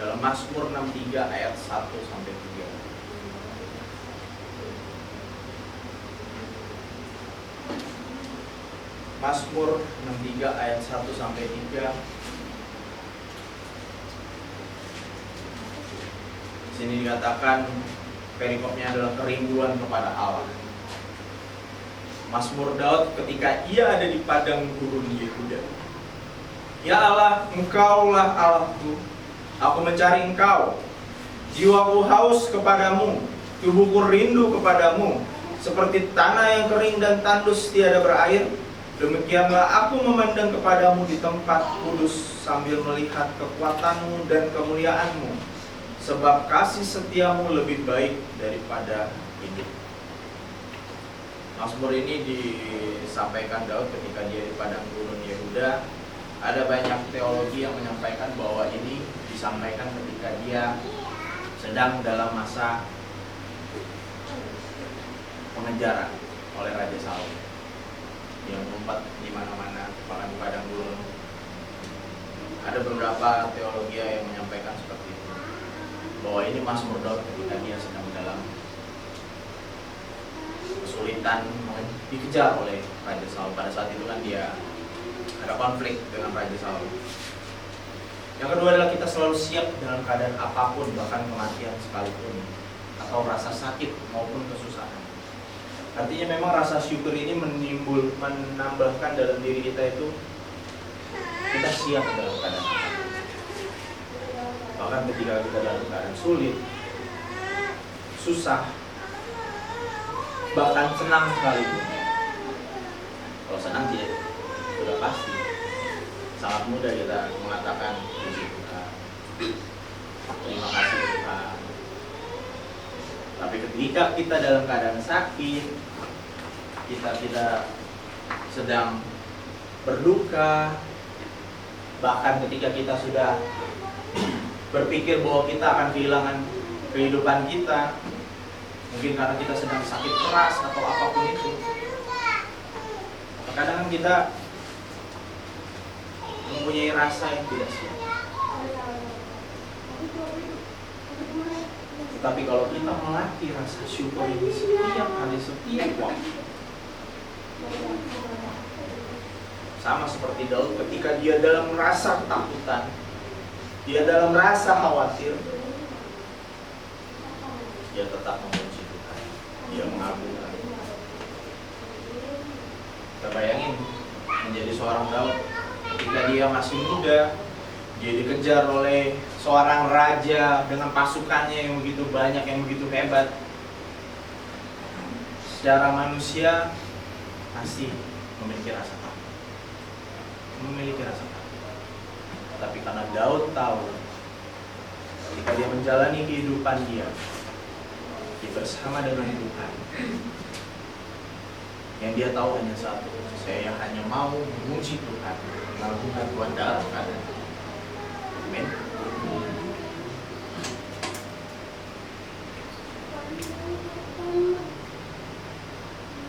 Dalam Mazmur 63 ayat 1-3. Mazmur 63 ayat 1-3. Di sini dikatakan perikopnya adalah kerinduan kepada Allah. Mazmur Daud ketika ia ada di padang gurun Yehuda. Ya Allah, Engkaulah Allahku, aku mencari Engkau. Jiwaku haus kepadamu, tubuhku rindu kepadamu, seperti tanah yang kering dan tandus tiada berair. Demikianlah aku memandang kepadamu di tempat kudus, sambil melihat kekuatanmu dan kemuliaanmu, sebab kasih setiamu lebih baik daripada hidup. Mazmur ini disampaikan Daud ketika dia di padang gurun Yehuda. Ada banyak teologi yang menyampaikan bahwa ini disampaikan ketika dia sedang dalam masa pengejaran oleh Raja Saul yang mengumpat di mana-mana, bahkan di padang gurun. Ada beberapa teologi yang menyampaikan seperti itu, bahwa ini Mazmur Daud ketika dia sedang dalam kesulitan, dikejar oleh Raja Saul. Pada saat itu kan dia ada konflik dengan Raja Saul. Yang kedua adalah kita selalu siap dalam keadaan apapun, bahkan kematian sekalipun, atau rasa sakit maupun kesusahan. Artinya memang rasa syukur ini menambahkan dalam diri kita itu kita siap dalam keadaan apapun. Bahkan ketika kita dalam keadaan sulit, susah, bahkan senang sekalipun. Kalau senang tidak, sudah pasti sangat mudah kita mengatakan puji Tuhan, terima kasih Tuhan. Tapi ketika kita dalam keadaan sakit, kita tidak sedang berduka, bahkan ketika kita sudah berpikir bahwa kita akan kehilangan kehidupan kita, mungkin karena kita sedang sakit keras atau apapun itu, kadang kita mempunyai rasa yang tidak siap. Tapi kalau kita melatih rasa syukur ini setiap hari, setiap waktu, sama seperti Daud ketika dia dalam rasa ketakutan, dia dalam rasa khawatir, dia tetap memuji Tuhan, dia mengagungkan. Kita bayangin menjadi seorang Daud ketika dia masih muda, dia dikejar oleh seorang raja dengan pasukannya yang begitu banyak, yang begitu hebat. Secara manusia pasti memiliki rasa takut, Tapi karena Daud tahu ketika dia menjalani kehidupan dia bersama dengan Tuhan, yang dia tahu hanya satu, saya hanya mau memuji Tuhan, mengagungkan Tuhan dalam keadaan. Amin.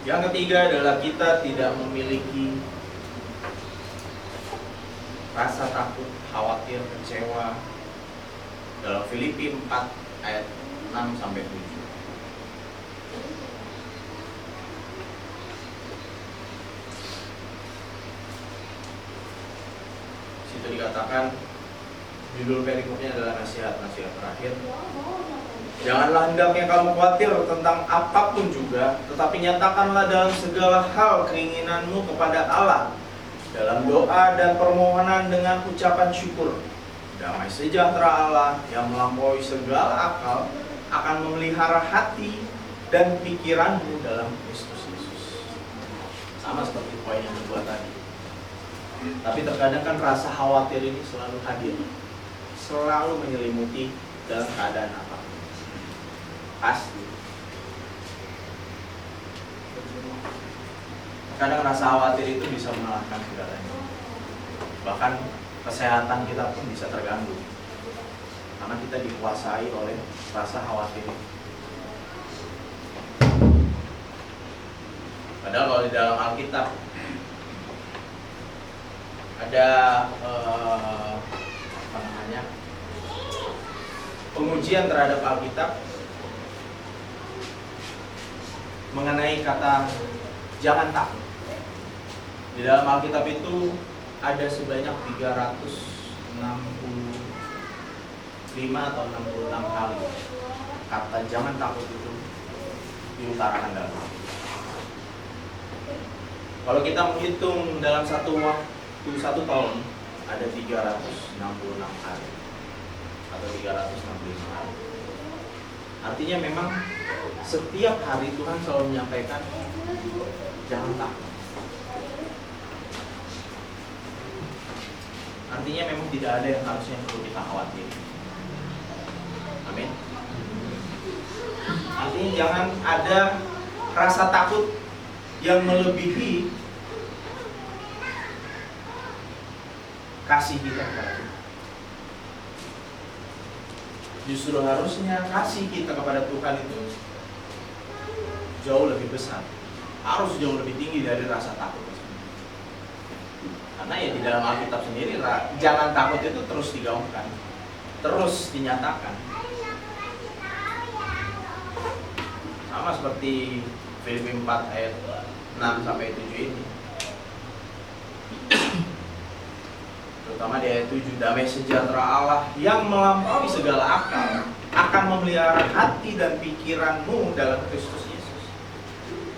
Yang ketiga adalah kita tidak memiliki rasa takut, khawatir, kecewa. Dalam Filipi 4 ayat 6 sampai 7. Situ dikatakan, judul perikopnya adalah nasihat-nasihat terakhir. Janganlah hendaknya kamu khawatir tentang apapun juga, tetapi nyatakanlah dalam segala hal keinginanmu kepada Allah dalam doa dan permohonan dengan ucapan syukur. Damai sejahtera Allah yang melampaui segala akal akan memelihara hati dan pikiranmu dalam Kristus Yesus. Sama seperti poin yang kedua tadi. Tapi terkadang kan rasa khawatir ini selalu hadir, selalu menyelimuti dalam keadaan apapun. Pasti. Kadang rasa khawatir itu bisa mengalahkan segalanya. Bahkan kesehatan kita pun bisa terganggu karena kita dikuasai oleh rasa khawatir. Padahal kalau di dalam Alkitab ada pengujian terhadap Alkitab mengenai kata jangan takut. Di dalam Alkitab itu ada sebanyak 365 atau 66 kali kata jangan takut itu diutarakan dalam Alkitab. Kalau kita menghitung dalam satu tahun ada 366 kali atau 365 kali. Artinya memang setiap hari Tuhan selalu menyampaikan jangan takut. Artinya memang tidak ada yang harusnya perlu kita khawatir. Amin. Artinya jangan ada rasa takut yang melebihi kasih kita kepada Tuhan. Justru harusnya kasih kita kepada Tuhan itu jauh lebih besar, harus jauh lebih tinggi dari rasa takut. Karena ya di dalam Alkitab sendiri jangan takut itu terus digaungkan, terus dinyatakan. Sama seperti Filipi 4 ayat 6 sampai 7 ini. Terutama di ayat 7, damai sejahtera Allah yang melampaui segala akal akan memelihara hati dan pikiranmu dalam Kristus Yesus.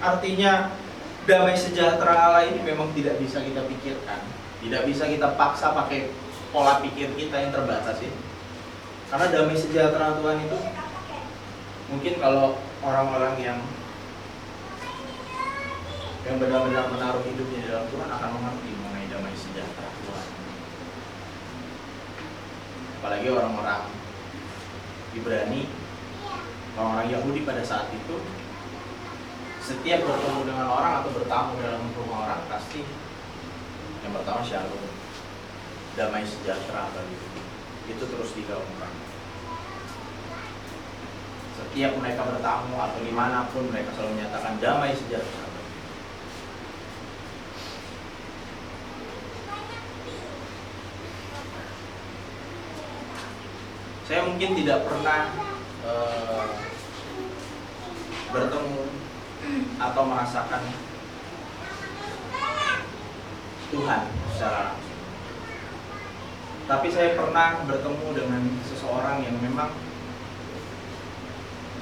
Artinya damai sejahtera Allah ini memang tidak bisa kita pikirkan, tidak bisa kita paksa pakai pola pikir kita yang terbatas ini. Karena damai sejahtera Tuhan itu mungkin kalau orang-orang yang benar-benar menaruh hidupnya di dalam Tuhan akan mengerti mengenai damai sejahtera Tuhan. Apalagi orang-orang Ibrani, orang-orang Yahudi pada saat itu, setiap bertemu dengan orang atau bertamu dalam rumah orang, pasti yang pertama shalom, damai sejahtera bagi itu terus digaungkan. Setiap mereka bertamu atau dimanapun mereka selalu menyatakan damai sejahtera. Saya mungkin tidak pernah bertemu atau merasakan Tuhan secara langsung. Tapi saya pernah bertemu dengan seseorang yang memang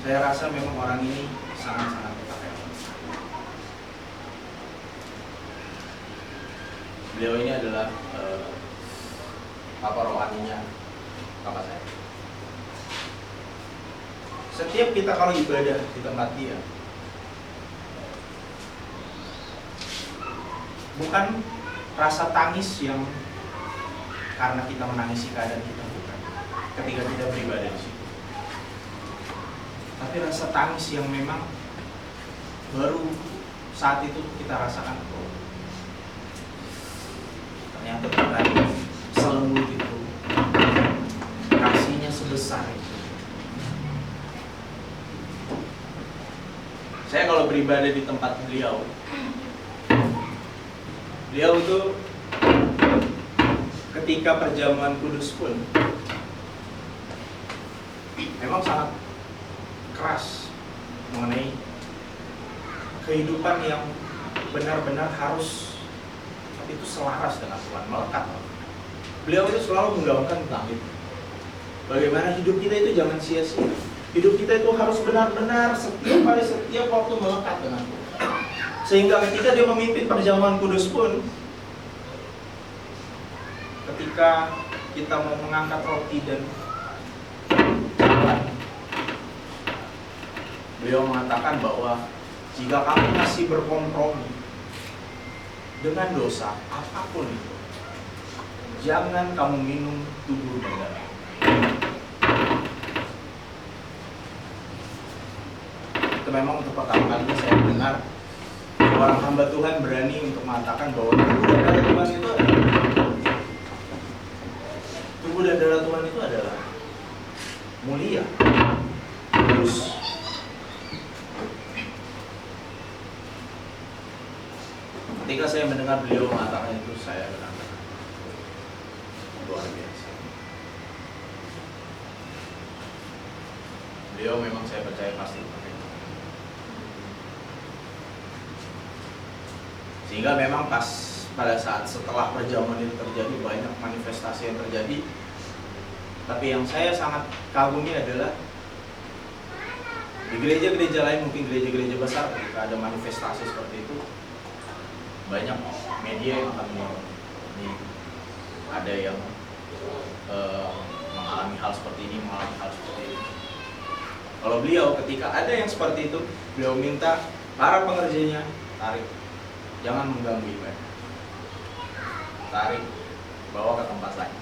saya rasa memang orang ini sangat-sangat terpakai. Beliau ini adalah papa rohaninya papa saya. Setiap kita kalau ibadah di tempat dia, bukan rasa tangis yang karena kita menangisi keadaan kita, bukan ketika kita beribadah di situ. Tapi rasa tangis yang memang baru saat itu kita rasakan, oh, ternyata Tuhan selembut itu, kasihnya sebesar itu. Saya kalau beribadah di tempat beliau itu ketika perjamuan kudus pun memang sangat keras mengenai kehidupan yang benar-benar harus itu selaras dengan Tuhan, melekat. Beliau itu selalu menggaungkan tentang itu. Bagaimana hidup kita itu jangan sia-sia. Hidup kita itu harus benar-benar setiap hari, setiap waktu melekat dengan Tuhan. Sehingga ketika dia memimpin perjamuan kudus pun, ketika kita mau mengangkat roti dan jalan, beliau mengatakan bahwa jika kamu masih berkompromi dengan dosa apapun itu, jangan kamu minum tubuh dan darah. Itu memang untuk pertama kalinya saya dengar orang hamba Tuhan berani untuk mengatakan bahwa tubuh dan darah Tuhan itu adalah mulia, terus ketika saya mendengar beliau mengatakan itu, saya benar-benar luar biasa. Beliau memang saya percaya pasti pakai. Sehingga memang pada saat setelah perjamuan itu terjadi banyak manifestasi yang terjadi. Tapi yang saya sangat kagumi adalah di gereja-gereja lain, mungkin gereja-gereja besar, ketika ada manifestasi seperti itu, banyak media yang akan ini ada yang mengalami hal seperti ini, mengalami hal seperti ini. Kalau beliau ketika ada yang seperti itu, beliau minta para pengerjanya tarik. Jangan mengganggu ibadah. Tarik, bawa ke tempat lain.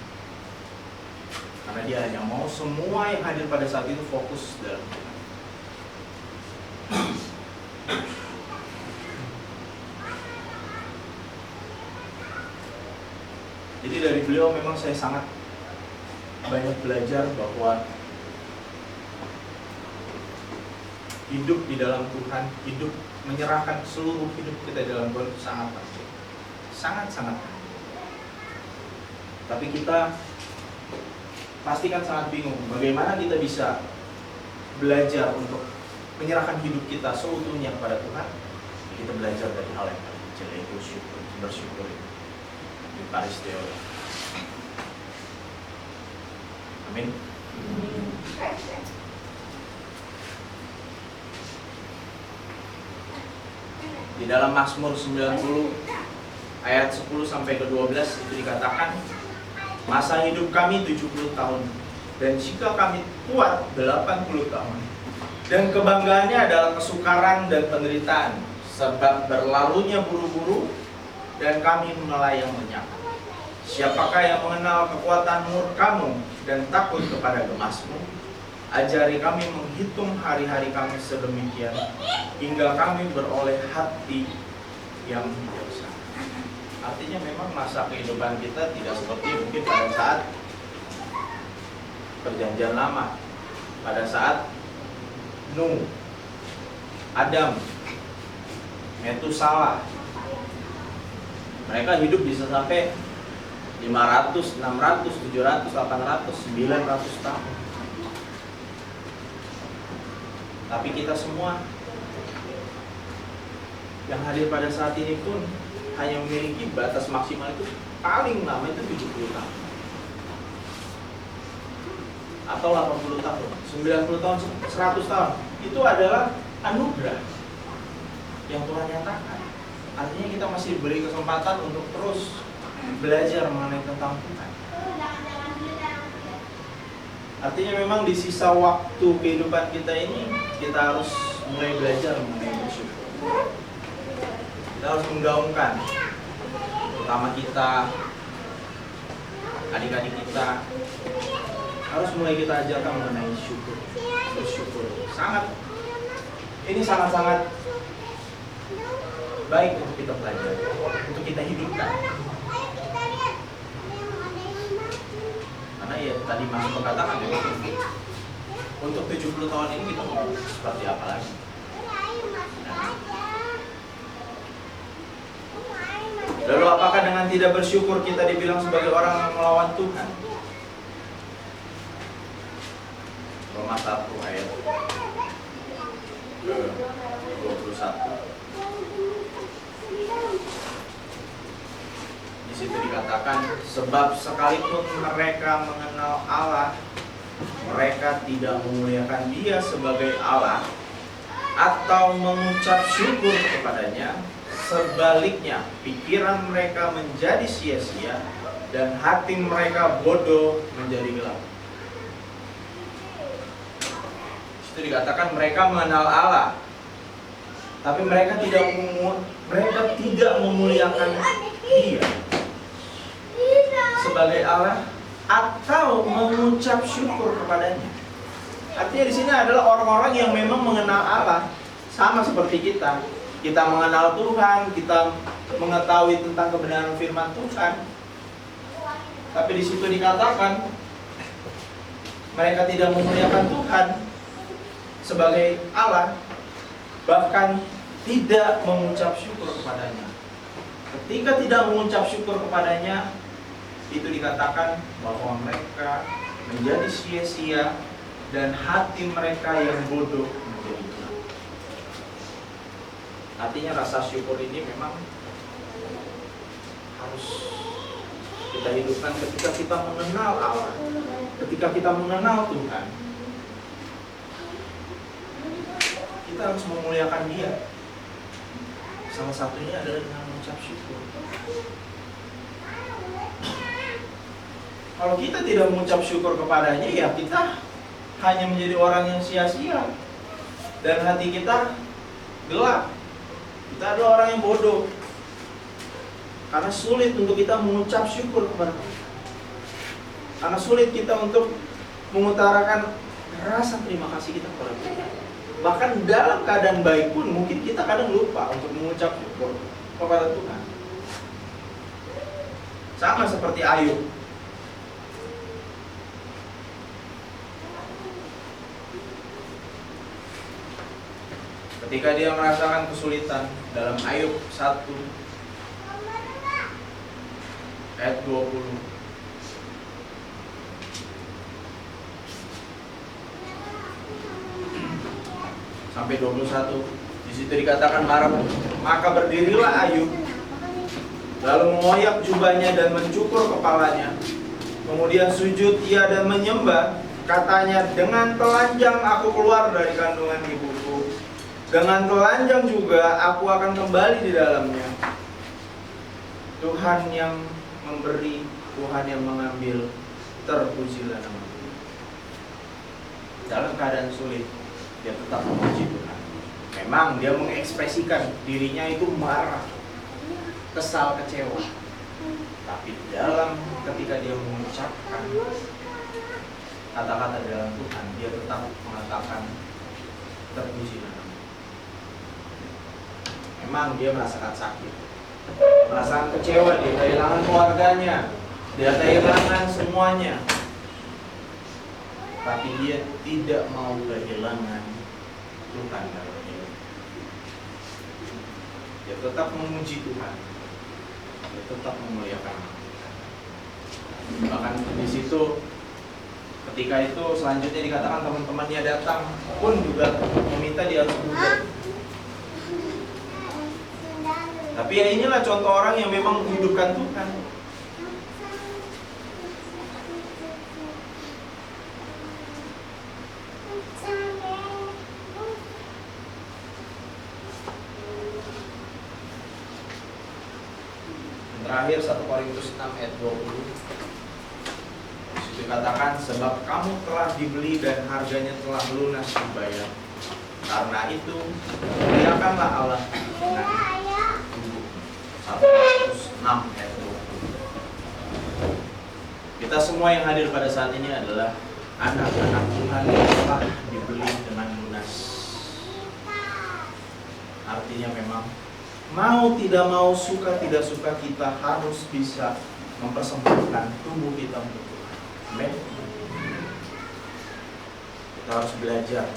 Karena dia hanya mau semua yang hadir pada saat itu fokus dalam Tuhan. Jadi dari beliau memang saya sangat banyak belajar bahwa hidup di dalam Tuhan, hidup menyerahkan seluruh hidup kita dalam Tuhan itu sangat penting. Sangat-sangat penting. Tapi kita pasti kan sangat bingung bagaimana kita bisa belajar untuk menyerahkan hidup kita seutuhnya kepada Tuhan. Kita belajar dari hal yang paling kecil, yaitu bersyukur. Eukaristeo. Amin. Di dalam Mazmur 90 ayat 10 sampai ke 12 itu dikatakan, masa hidup kami 70 tahun dan jika kami kuat 80 tahun. Dan kebanggaannya adalah kesukaran dan penderitaan, sebab berlalunya buru-buru dan kami melayang lenyap. Siapakah yang mengenal kekuatan murka-Mu dan takut kepada gemas-Mu? Ajari kami menghitung hari-hari kami sedemikian, hingga kami beroleh hati yang bijaksana. Artinya memang masa kehidupan kita tidak seperti mungkin pada saat Perjanjian Lama, pada saat Nuh, Adam, Metusalah. Mereka hidup bisa sampai 500, 600, 700, 800, 900 tahun. Tapi kita semua yang hadir pada saat ini pun hanya memiliki batas maksimal itu paling lama itu 70 tahun. Atau 80 tahun, 90 tahun, 100 tahun. Itu adalah anugerah yang Tuhan nyatakan. Artinya kita masih diberi kesempatan untuk terus belajar mengenai tentang Tuhan. Artinya memang di sisa waktu kehidupan kita ini kita harus mulai belajar mengenai bersyukur. Kita harus menggaungkan, terutama kita, adik-adik kita, harus mulai kita ajarkan mengenai syukur, bersyukur. Ini sangat-sangat baik untuk kita pelajari, untuk kita hidupkan. Karena ya tadi Mas mengatakan ya, untuk 70 tahun ini kita mau seperti apa lagi? Lalu apakah dengan tidak bersyukur kita dibilang sebagai orang yang melawan Tuhan? Roma 1 ayat ke 21. Di situ dikatakan, sebab sekalipun mereka mengenal Allah, mereka tidak memuliakan Dia sebagai Allah atau mengucap syukur kepadanya. Sebaliknya, pikiran mereka menjadi sia-sia dan hati mereka bodoh menjadi gelap. Di situ dikatakan mereka mengenal Allah, tapi mereka tidak memuliakan Dia sebagai Allah atau mengucap syukur kepadanya. Artinya di sini adalah orang-orang yang memang mengenal Allah, sama seperti kita. Kita mengenal Tuhan, kita mengetahui tentang kebenaran firman Tuhan. Tapi di situ dikatakan mereka tidak memuliakan Tuhan sebagai Allah, bahkan tidak mengucap syukur kepadanya. Ketika tidak mengucap syukur kepadanya, itu dikatakan bahwa mereka menjadi sia-sia dan hati mereka yang bodoh menjadi gelap. Artinya rasa syukur ini memang harus kita hidupkan ketika kita mengenal Allah, ketika kita mengenal Tuhan. Kita harus memuliakan Dia. Salah satunya adalah dengan mengucap syukur. Kalau kita tidak mengucap syukur kepadanya, ya kita hanya menjadi orang yang sia-sia dan hati kita gelap. Kita adalah orang yang bodoh karena sulit untuk kita mengucap syukur kepada Tuhan. Karena sulit kita untuk mengutarakan rasa terima kasih kita kepada Tuhan. Bahkan dalam keadaan baik pun mungkin kita kadang lupa untuk mengucap syukur kepada Tuhan. Sama seperti Ayub. Ketika dia merasakan kesulitan dalam Ayub 1 ayat 20. Sampai 21. Di situ dikatakan maka berdirilah Ayub, lalu mengoyak jubahnya dan mencukur kepalanya. Kemudian sujud ia dan menyembah. Katanya, dengan telanjang aku keluar dari kandungan ibuku, dengan telanjang juga aku akan kembali di dalamnya. Tuhan yang memberi, Tuhan yang mengambil, terpujilah nama-Mu. Dalam keadaan sulit, dia tetap memuji Tuhan. Memang dia mengekspresikan dirinya itu marah, kesal, kecewa. Tapi dalam ketika dia mengucapkan kata-kata dalam Tuhan, dia tetap mengatakan terpujilah nama-Mu. Memang dia merasakan sakit, merasakan kecewa, dia kehilangan keluarganya, dia kehilangan semuanya. Tapi dia tidak mau kehilangan Tuhan dalam hidup. Dia tetap memuji Tuhan, dia tetap memuliakan Tuhan. Bahkan di situ, ketika itu selanjutnya dikatakan teman-temannya datang pun juga meminta dia harus berubah. Tapi ya inilah contoh orang yang memang menghidupkan Tuhan. Terakhir 1 Korintus 6 ayat 20. Dikatakan, sebab kamu telah dibeli dan harganya telah lunas dibayar. Karena itu muliakanlah Allah dengan tubuh. 1 Korintus 6 ayat 20. Kita semua yang hadir pada saat ini adalah anak-anak Tuhan yang telah dibeli dengan lunas. Artinya memang mau tidak mau, suka tidak suka, kita harus bisa mempersembahkan tubuh kita untuk Tuhan. Amin. Kita harus belajar,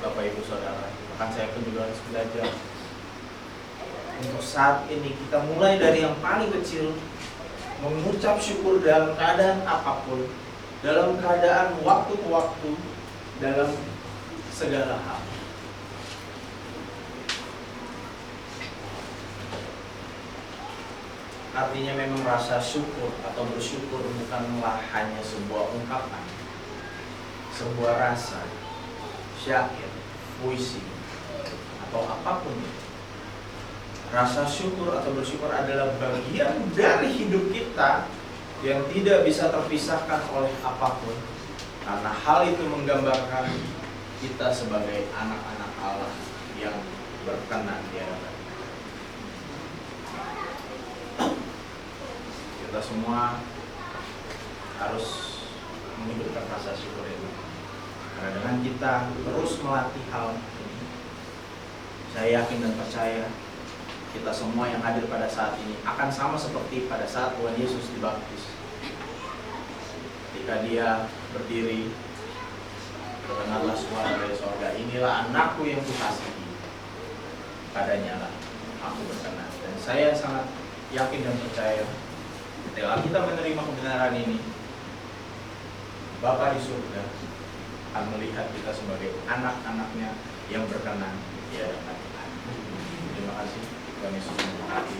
Bapak Ibu Saudara. Bahkan saya pun juga harus belajar. Untuk saat ini kita mulai dari yang paling kecil, mengucap syukur dalam keadaan apapun, dalam keadaan waktu ke waktu, dalam segala hal. Artinya memang rasa syukur atau bersyukur bukanlah hanya sebuah ungkapan, sebuah rasa, syair, puisi, atau apapun. Rasa syukur atau bersyukur adalah bagian dari hidup kita yang tidak bisa terpisahkan oleh apapun. Karena hal itu menggambarkan kita sebagai anak-anak Allah yang berkenan di hadapan. Kita semua harus menghidupkan rasa syukur itu. Karena dengan kita terus melatih hal ini, saya yakin dan percaya kita semua yang hadir pada saat ini akan sama seperti pada saat Tuhan Yesus dibaptis. Ketika dia berdiri, terdengarlah suara dari sorga, inilah anakku yang kukasihi, padanya lah aku berkenan. Dan saya sangat yakin dan percaya ketika kita menerima kebenaran ini, Bapa di surga akan melihat kita sebagai anak-anaknya yang berkenan di hadapan Tuhan. Terima kasih. Tuhan Yesus memberkati.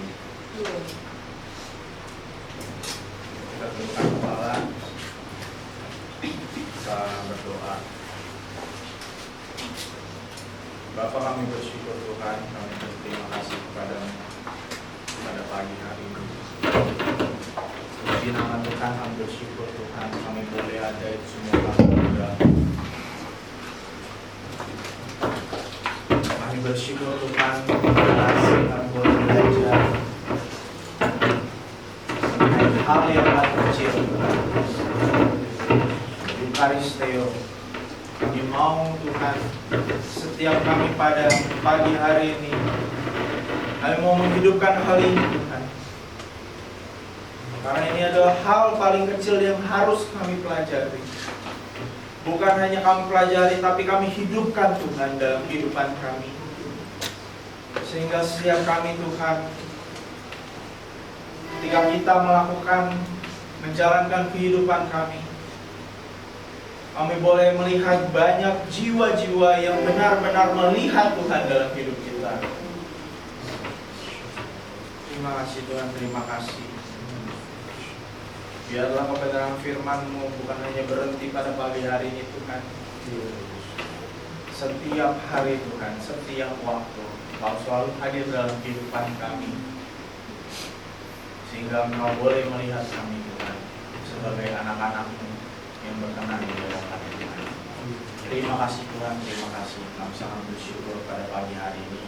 Kita tundukkan kepala, kita berdoa. Bapa, kami bersyukur Tuhan, kami berterima kasih kepadamu pada pagi hari ini. Di nama Tuhan kami bersyukur Tuhan, kami boleh ada itu semua kami juga. Kami bersyukur Tuhan, terima kasih kami boleh belajar mengenai hal yang paling kecil. Eukaristeo, kami mau Tuhan, setiap kami pada pagi hari ini, kami mau menghidupkan hal ini Tuhan. Karena ini adalah hal paling kecil yang harus kami pelajari. Bukan hanya kami pelajari, tapi kami hidupkan Tuhan dalam kehidupan kami. Sehingga setiap kami Tuhan, ketika kita menjalankan kehidupan kami boleh melihat banyak jiwa-jiwa yang benar-benar melihat Tuhan dalam hidup kita. Terima kasih Tuhan, terima kasih. Biarlah kebenaran firman-Mu bukan hanya berhenti pada pagi hari ini Tuhan. Setiap hari Tuhan, setiap waktu, Kau selalu hadir dalam kehidupan kami. Sehingga Engkau boleh melihat kami Tuhan sebagai anak-anak-Mu yang berkenan di hadapan Tuhan. Terima kasih Tuhan, terima kasih. Kami sangat bersyukur pada pagi hari ini.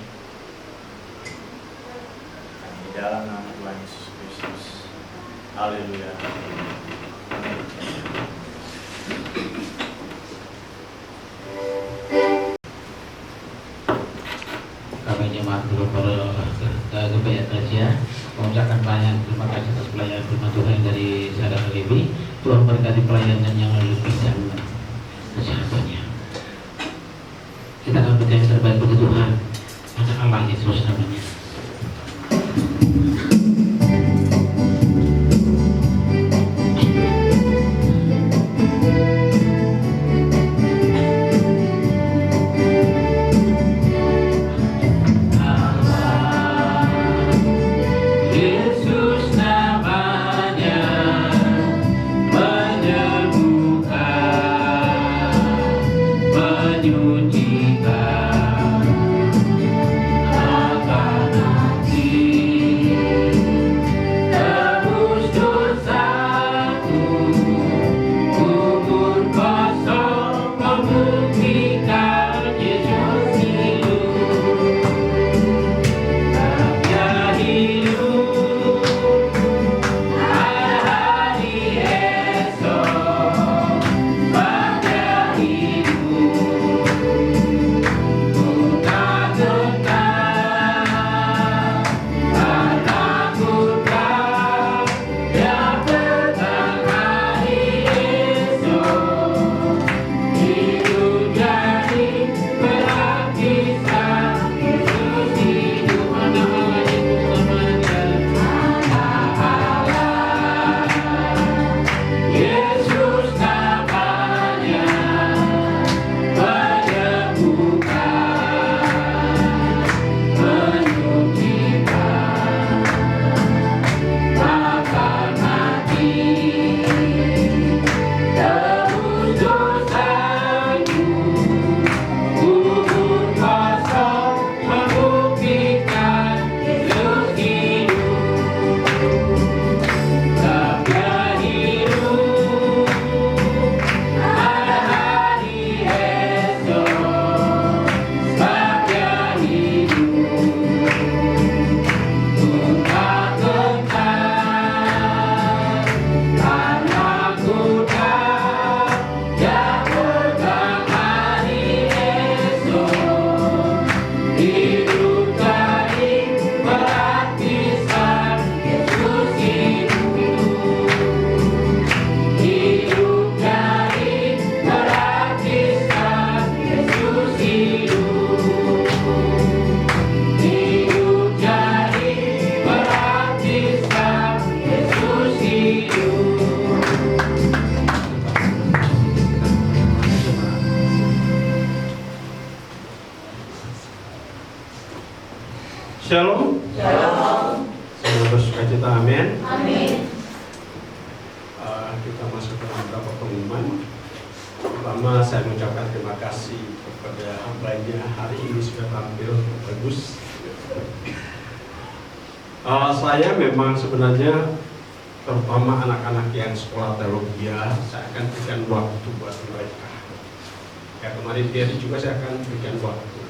Dan di dalam nama Tuhan Yesus Kristus. Haleluya. Kami jemaat dulu pada Gereja Asia mengucapkan banyak terima kasih atas pelayanan firman Tuhan dari saudara Levi. Tuhan berkati pelayanan yang lebih dan kesehatannya. Kita akan berdoa yang terbaik bagi Tuhan, anak Allah Yesus namanya. Shalom. Shalom. Selamat bersukacita, amin. Amin. Kita masuk ke beberapa pengumuman. Pertama, saya mengucapkan terima kasih kepada hambanya hari ini sudah tampil bagus. Saya memang sebenarnya terutama anak-anak yang sekolah teologi, saya akan berikan waktu buat mereka. Ya, kemarin dia juga saya akan berikan waktu.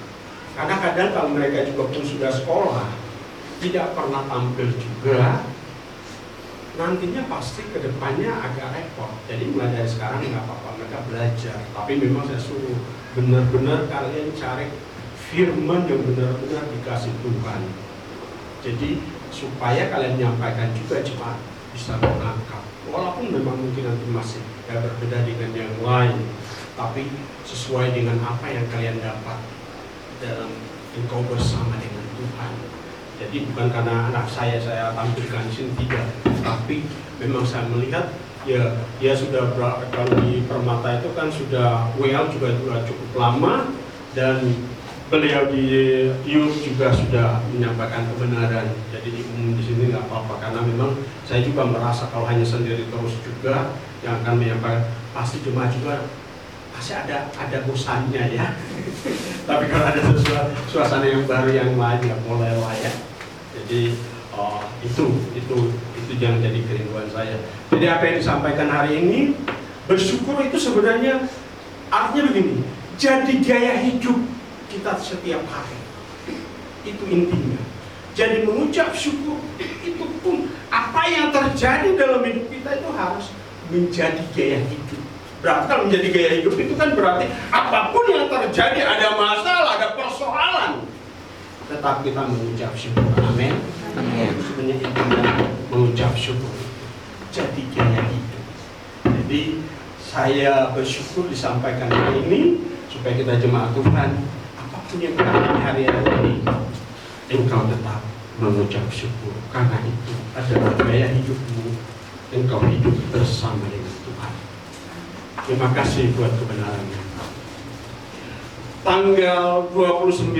Karena kadang kalau mereka juga pun sudah sekolah, tidak pernah tampil juga. nantinya pasti kedepannya agak repot. Jadi mulai dari sekarang nggak apa-apa, mereka belajar. Tapi memang saya suruh benar-benar kalian cari firman yang benar-benar dikasih Tuhan. Jadi supaya kalian menyampaikan juga jemaat bisa menangkap. Walaupun memang mungkin nanti masih berbeda dengan yang lain, tapi sesuai dengan apa yang kalian dapat dalam engkau bersama dengan Tuhan. Jadi bukan karena anak saya tampilkan di sini, tidak, tapi memang saya melihat ya sudah kalau di Permata itu kan sudah WL juga cukup lama, dan beliau di youth juga sudah menyampaikan kebenaran. Jadi di umum di sini nggak apa-apa, karena memang saya juga merasa kalau hanya sendiri terus juga yang akan menyampaikan, pasti jemaat juga pasti ada bosannya ya. Tapi kalau ada suasana yang baru yang lain, ya boleh lah ya. Jadi itu yang jadi kerinduan saya. Jadi apa yang disampaikan hari ini, bersyukur itu sebenarnya artinya begini, jadi gaya hidup kita setiap hari. Itu intinya. Jadi mengucap syukur itu pun apa yang terjadi dalam hidup kita itu harus menjadi gaya hidup. Berarti kalau menjadi gaya hidup itu kan berarti apapun yang terjadi, ada masalah, ada persoalan, tetap kita mengucap syukur. Amin. Amin. Sebenarnya intinya mengucap syukur jadi gaya hidup. Jadi saya bersyukur disampaikan hari ini supaya kita jemaat Tuhan, apapun yang kita alami hari-hari ini, engkau tetap mengucap syukur, karena itu adalah gaya hidupmu. Engkau hidup bersama dengan Tuhan. Terima kasih buat kebenarannya. Tanggal 29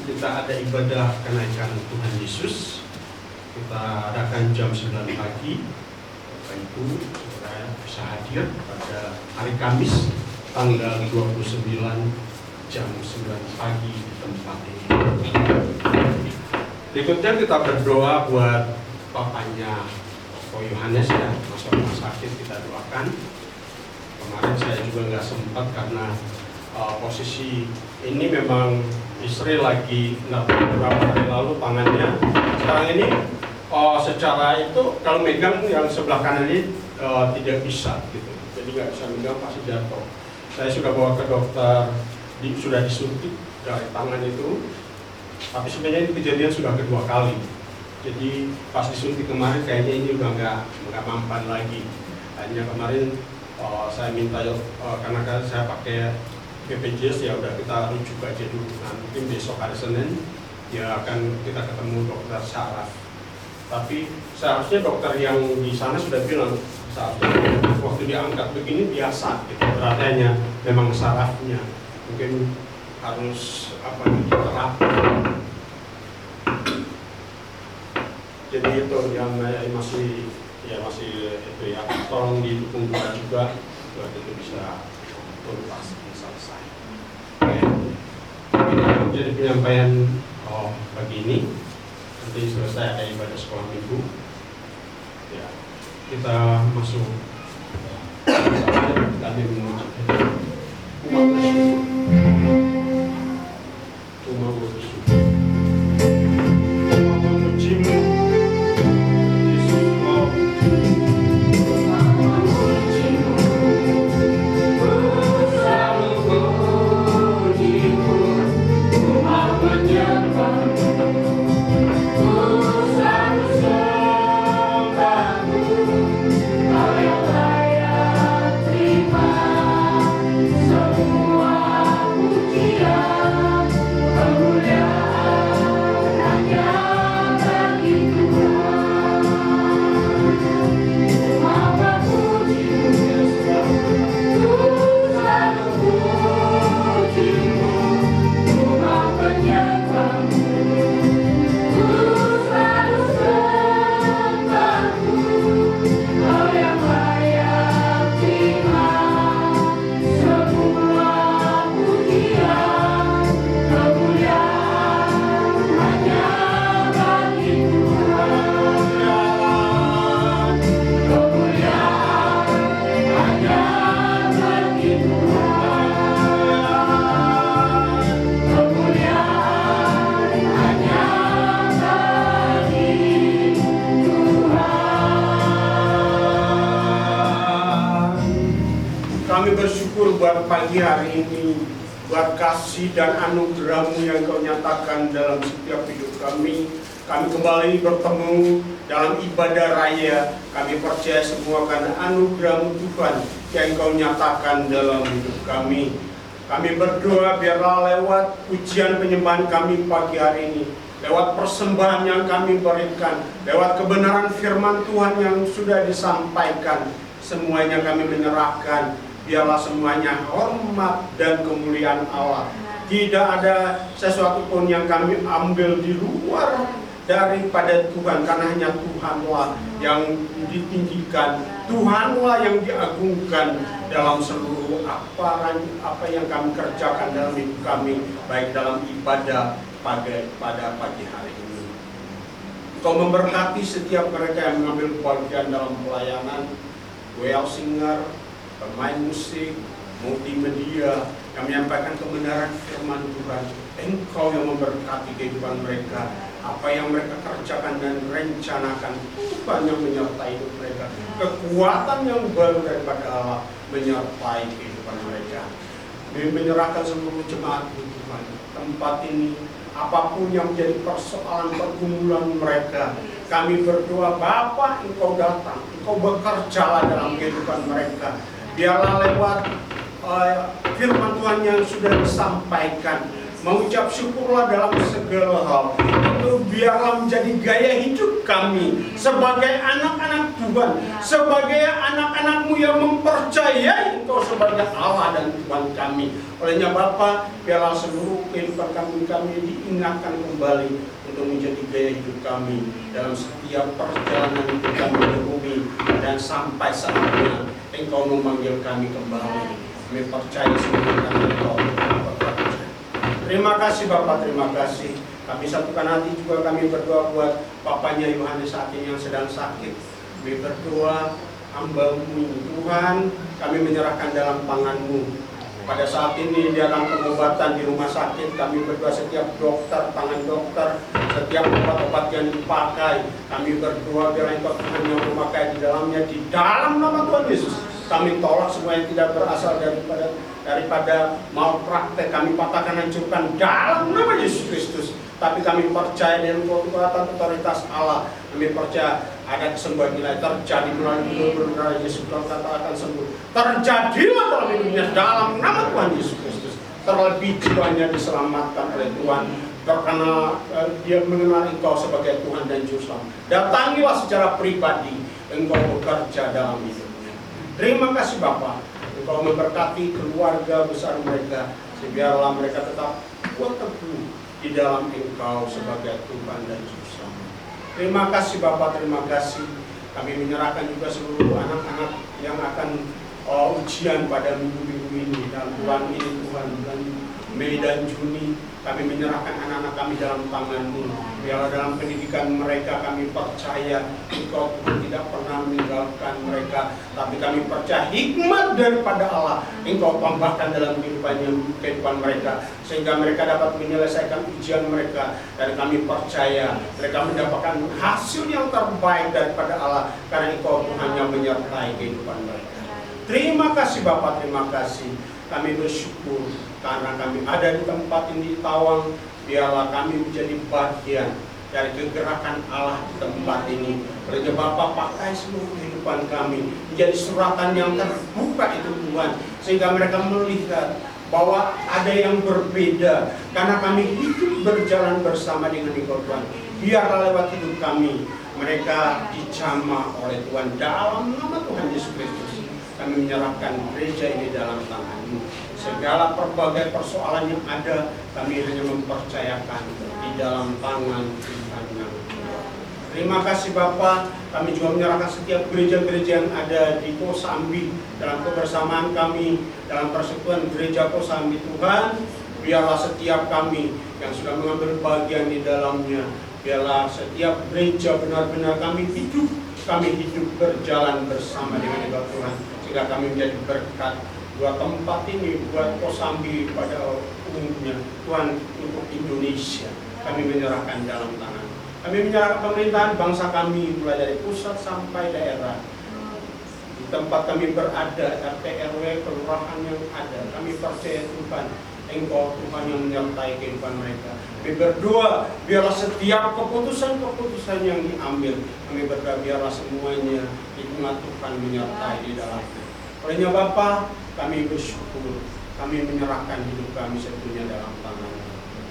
kita ada ibadah kenaikan Tuhan Yesus. Kita adakan jam 9 pagi. Bapak Ibu, saudara bisa hadir pada hari Kamis tanggal 29 jam 9 pagi di tempat ini. Berikutnya kita berdoa buat papanya Ko Yohanes ya, masuk rumah sakit, kita doakan. Kemarin saya juga nggak sempat karena posisi ini memang istri lagi beberapa hari lalu tangannya sekarang ini secara itu kalau megang yang sebelah kanan ini tidak bisa gitu, jadi nggak bisa megang, pasti jatuh. Saya sudah bawa ke dokter, sudah disuntik dari tangan itu, tapi sebenarnya ini kejadian sudah kedua kali. Jadi pas disuntik kemarin kayaknya ini udah nggak mampan lagi. Hanya kemarin saya minta karena saya pakai BPJS, ya udah kita rujuk aja dulu. Nah, mungkin besok hari Senin ya akan kita ketemu dokter saraf. Tapi seharusnya dokter yang di sana sudah bilang seharusnya waktu diangkat begini biasa, gitu. Berarti hanya memang sarafnya mungkin harus terapi. Jadi itu yang masih itu ya, tolong didukung juga buat itu bisa tuntas selesai. Oke. Jadi penyampaian pagi ini, nanti selesai ada ibadah sekolah minggu. Ya, kita masuk kami mengucap umat bersyukur. Umat bersyukur. Umat memujimu. Semua pujian, kemuliaan Kami bersyukur buat pagi hari ini, buat kasih dan anugerah-Mu yang Kau nyatakan dalam setiap hidup kami. Kami kembali bertemu dalam ibadah raya. Kami percaya semua karena anugerah-Mu Tuhan yang Kau nyatakan dalam hidup kami. Kami berdoa biarlah lewat pujian penyembahan kami pagi hari ini, lewat persembahan yang kami berikan, lewat kebenaran firman Tuhan yang sudah disampaikan, semuanya kami menyerahkan. Biarlah semuanya hormat dan kemuliaan Allah. Tidak ada sesuatu pun yang kami ambil di luar daripada Tuhan, karena hanya Tuhanlah yang ditinggikan, Tuhanlah yang diagungkan dalam seluruh apa yang kami kerjakan dalam hidup kami, baik dalam ibadah pada pagi hari ini. Kau memberkati setiap mereka yang mengambil bagian dalam pelayanan, WL singer, pemain musik, multimedia yang menyampaikan kebenaran firman Tuhan. Engkau yang memberkati kehidupan mereka. Apa yang mereka kerjakan dan rencanakan, Tuhan yang menyertai hidup mereka. Kekuatan yang baru daripada Allah menyertai kehidupan mereka. Kami menyerahkan seluruh jemaat Tuhan. Tempat ini, apapun yang menjadi persoalan pergumulan mereka, kami berdoa, Bapa, Engkau datang, Engkau bekerjalah dalam kehidupan mereka. Biarlah lewat firman Tuhan yang sudah disampaikan, mengucap syukurlah dalam segala hal. Itu biarlah menjadi gaya hidup kami sebagai anak-anak Tuhan, sebagai anak-anak-Mu yang mempercayai Engkau sebagai Allah dan Tuhan kami. Olehnya Bapa, biarlah seluruh kehidupan kami diingatkan kembali untuk menjadi gaya hidup kami dalam setiap perjalanan hidup kami di bumi, dan sampai saatnya Engkau memanggil kami kembali. Kami percaya semua karena Engkau bekerja. Terima kasih Bapak, terima kasih. Kami satukan hati juga, kami berdoa buat papanya Yohanes saat ini yang sedang sakit. Kami berdoa, hamba-Mu Tuhan, kami menyerahkan dalam tangan-Mu. Pada saat ini dalam pengobatan di rumah sakit, kami berdoa setiap dokter, tangan dokter, setiap obat-obat yang dipakai, kami berdoa biar Engkau Tuhan yang memakai di dalamnya, di dalam nama Tuhan Yesus. Kami tolak semua yang tidak berasal daripada malpraktek. Kami patahkan, hancurkan dalam nama Yesus Kristus. Tapi kami percaya dengan kekuatan otoritas Allah. Kami percaya ada kesembuhan nilai terjadi melalui gubernur Yesus Kristus akan sembuh. Terjadilah dalam hidupnya dalam nama Tuhan Yesus Kristus. Terlebih jiwanya diselamatkan oleh Tuhan, karena dia mengenal Engkau sebagai Tuhan dan Juru Selamat. Datangilah secara pribadi, Engkau bekerja dalam hidupnya. Terima kasih Bapak, Engkau memberkati keluarga besar mereka, biarlah mereka tetap kuat teguh di dalam Engkau sebagai Tuhan dan Juru Selamat. Terima kasih Bapak, terima kasih. Kami menyerahkan juga seluruh anak-anak yang akan ujian pada minggu-minggu ini, dalam bulan ini Tuhan, bulan Mei dan Juni. Kami menyerahkan anak-anak kami dalam tangan-Mu. Biarlah dalam pendidikan mereka kami percaya Engkau Tuhan tidak pernah meninggalkan mereka, tapi kami percaya hikmat daripada Allah Engkau tambahkan dalam kehidupan mereka, sehingga mereka dapat menyelesaikan ujian mereka. Dan kami percaya mereka mendapatkan hasil yang terbaik daripada Allah, karena Engkau Tuhan yang menyertai kehidupan mereka. Terima kasih Bapak, terima kasih. Kami bersyukur karena kami ada di tempat ini di Tawang. Biarlah kami menjadi bagian dari kegerakan Allah di tempat ini. Olehnya Bapak, pakai seluruh kehidupan kami menjadi suratan yang terbuka itu Tuhan, sehingga mereka melihat bahwa ada yang berbeda karena kami hidup berjalan bersama dengan Engkau Tuhan. Biarlah lewat hidup kami mereka dijamah oleh Tuhan dalam nama Tuhan Yesus Kristus. Kami menyerahkan gereja ini dalam tangan-Mu. Segala berbagai persoalan yang ada, kami hanya mempercayakan di dalam tangan Tuhan yang kuat. Terima kasih Bapak. Kami juga menyerahkan setiap gereja-gereja yang ada di Kosambi dalam kebersamaan kami dalam persekutuan gereja Kosambi. Tuhan, biarlah setiap kami yang sudah mengambil bagian di dalamnya, biarlah setiap gereja benar-benar kami hidup berjalan bersama dengan Engkau Tuhan, sehingga kami menjadi berkat buat tempat ini, buat Kosambi pada umumnya, Tuhan, untuk Indonesia. Kami menyerahkan dalam tangan. Kami menyerahkan pemerintahan bangsa kami, mulai dari pusat sampai daerah. tempat kami berada, RT RW kelurahan yang ada, kami percaya Tuhan, Engkau Tuhan yang menyertai kehidupan mereka. Kami berdoa, biarlah setiap keputusan-keputusan yang diambil, kami berdoa biarlah semuanya hikmat Tuhan menyertai di dalamnya. Olehnya Bapa, kami bersyukur, kami menyerahkan hidup kami sepenuhnya dalam tangan-Mu.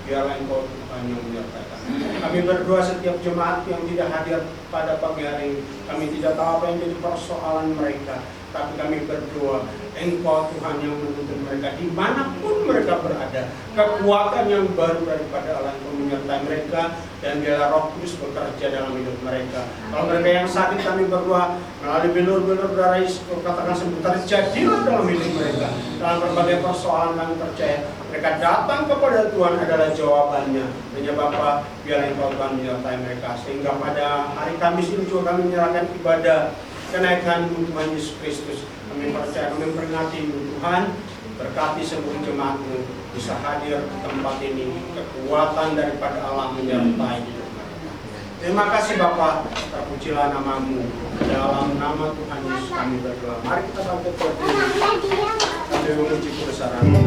Biarlah Engkau Tuhan yang menyertai kami. Kami berdoa setiap jemaat yang tidak hadir pada pagi hari ini, kami tidak tahu apa yang jadi persoalan mereka, tapi kami berdoa Engkau Tuhan yang menuntun mereka dimanapun mereka berada. Kekuatan yang baru daripada Allah yang menyertai mereka, dan biarlah Roh Kudus bekerja dalam hidup mereka. Kalau mereka yang sakit, kami berdoa melalui bilur-bilur darah Yesus, katakan sembuh terjadilah dalam hidup mereka. Dalam berbagai persoalan kami percaya mereka datang kepada Tuhan adalah jawabannya. Hanya Bapa, biarlah Engkau Tuhan menyertai mereka, sehingga pada hari Kamis ini juga kami menyerahkan ibadah kenaikan Tuhan Yesus Kristus. Kami percaya, kami memperingati Tuhan, berkati seluruh jemaat-Mu bisa hadir di tempat ini, kekuatan daripada Allah menyertai hidup mereka. Terima kasih Bapa, terpujilah nama-Mu. Dalam nama Tuhan Yesus kami berdoa. Mari kita bangkit berdiri sambil memuji kebesaran-Mu.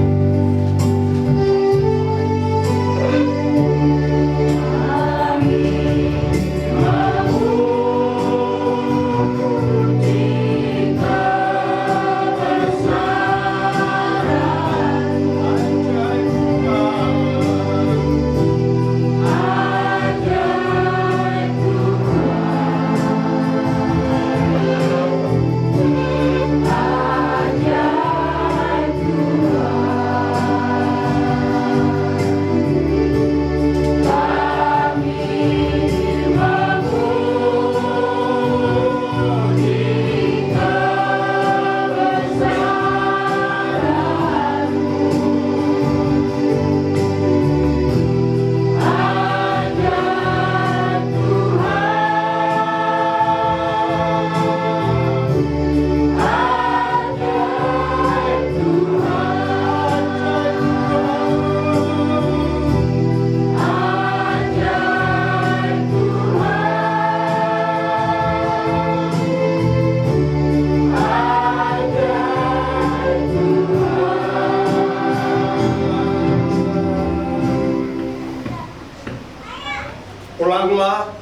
Ulanglah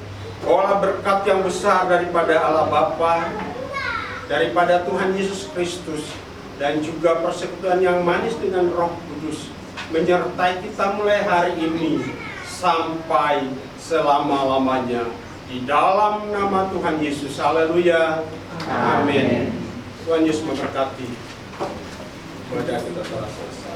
berkat yang besar daripada Allah Bapa, daripada Tuhan Yesus Kristus, dan juga persekutuan yang manis dengan Roh Kudus menyertai kita mulai hari ini sampai selama-lamanya. Di dalam nama Tuhan Yesus, haleluya, amin. Tuhan Yesus memberkati. Ibadah kita telah selesai.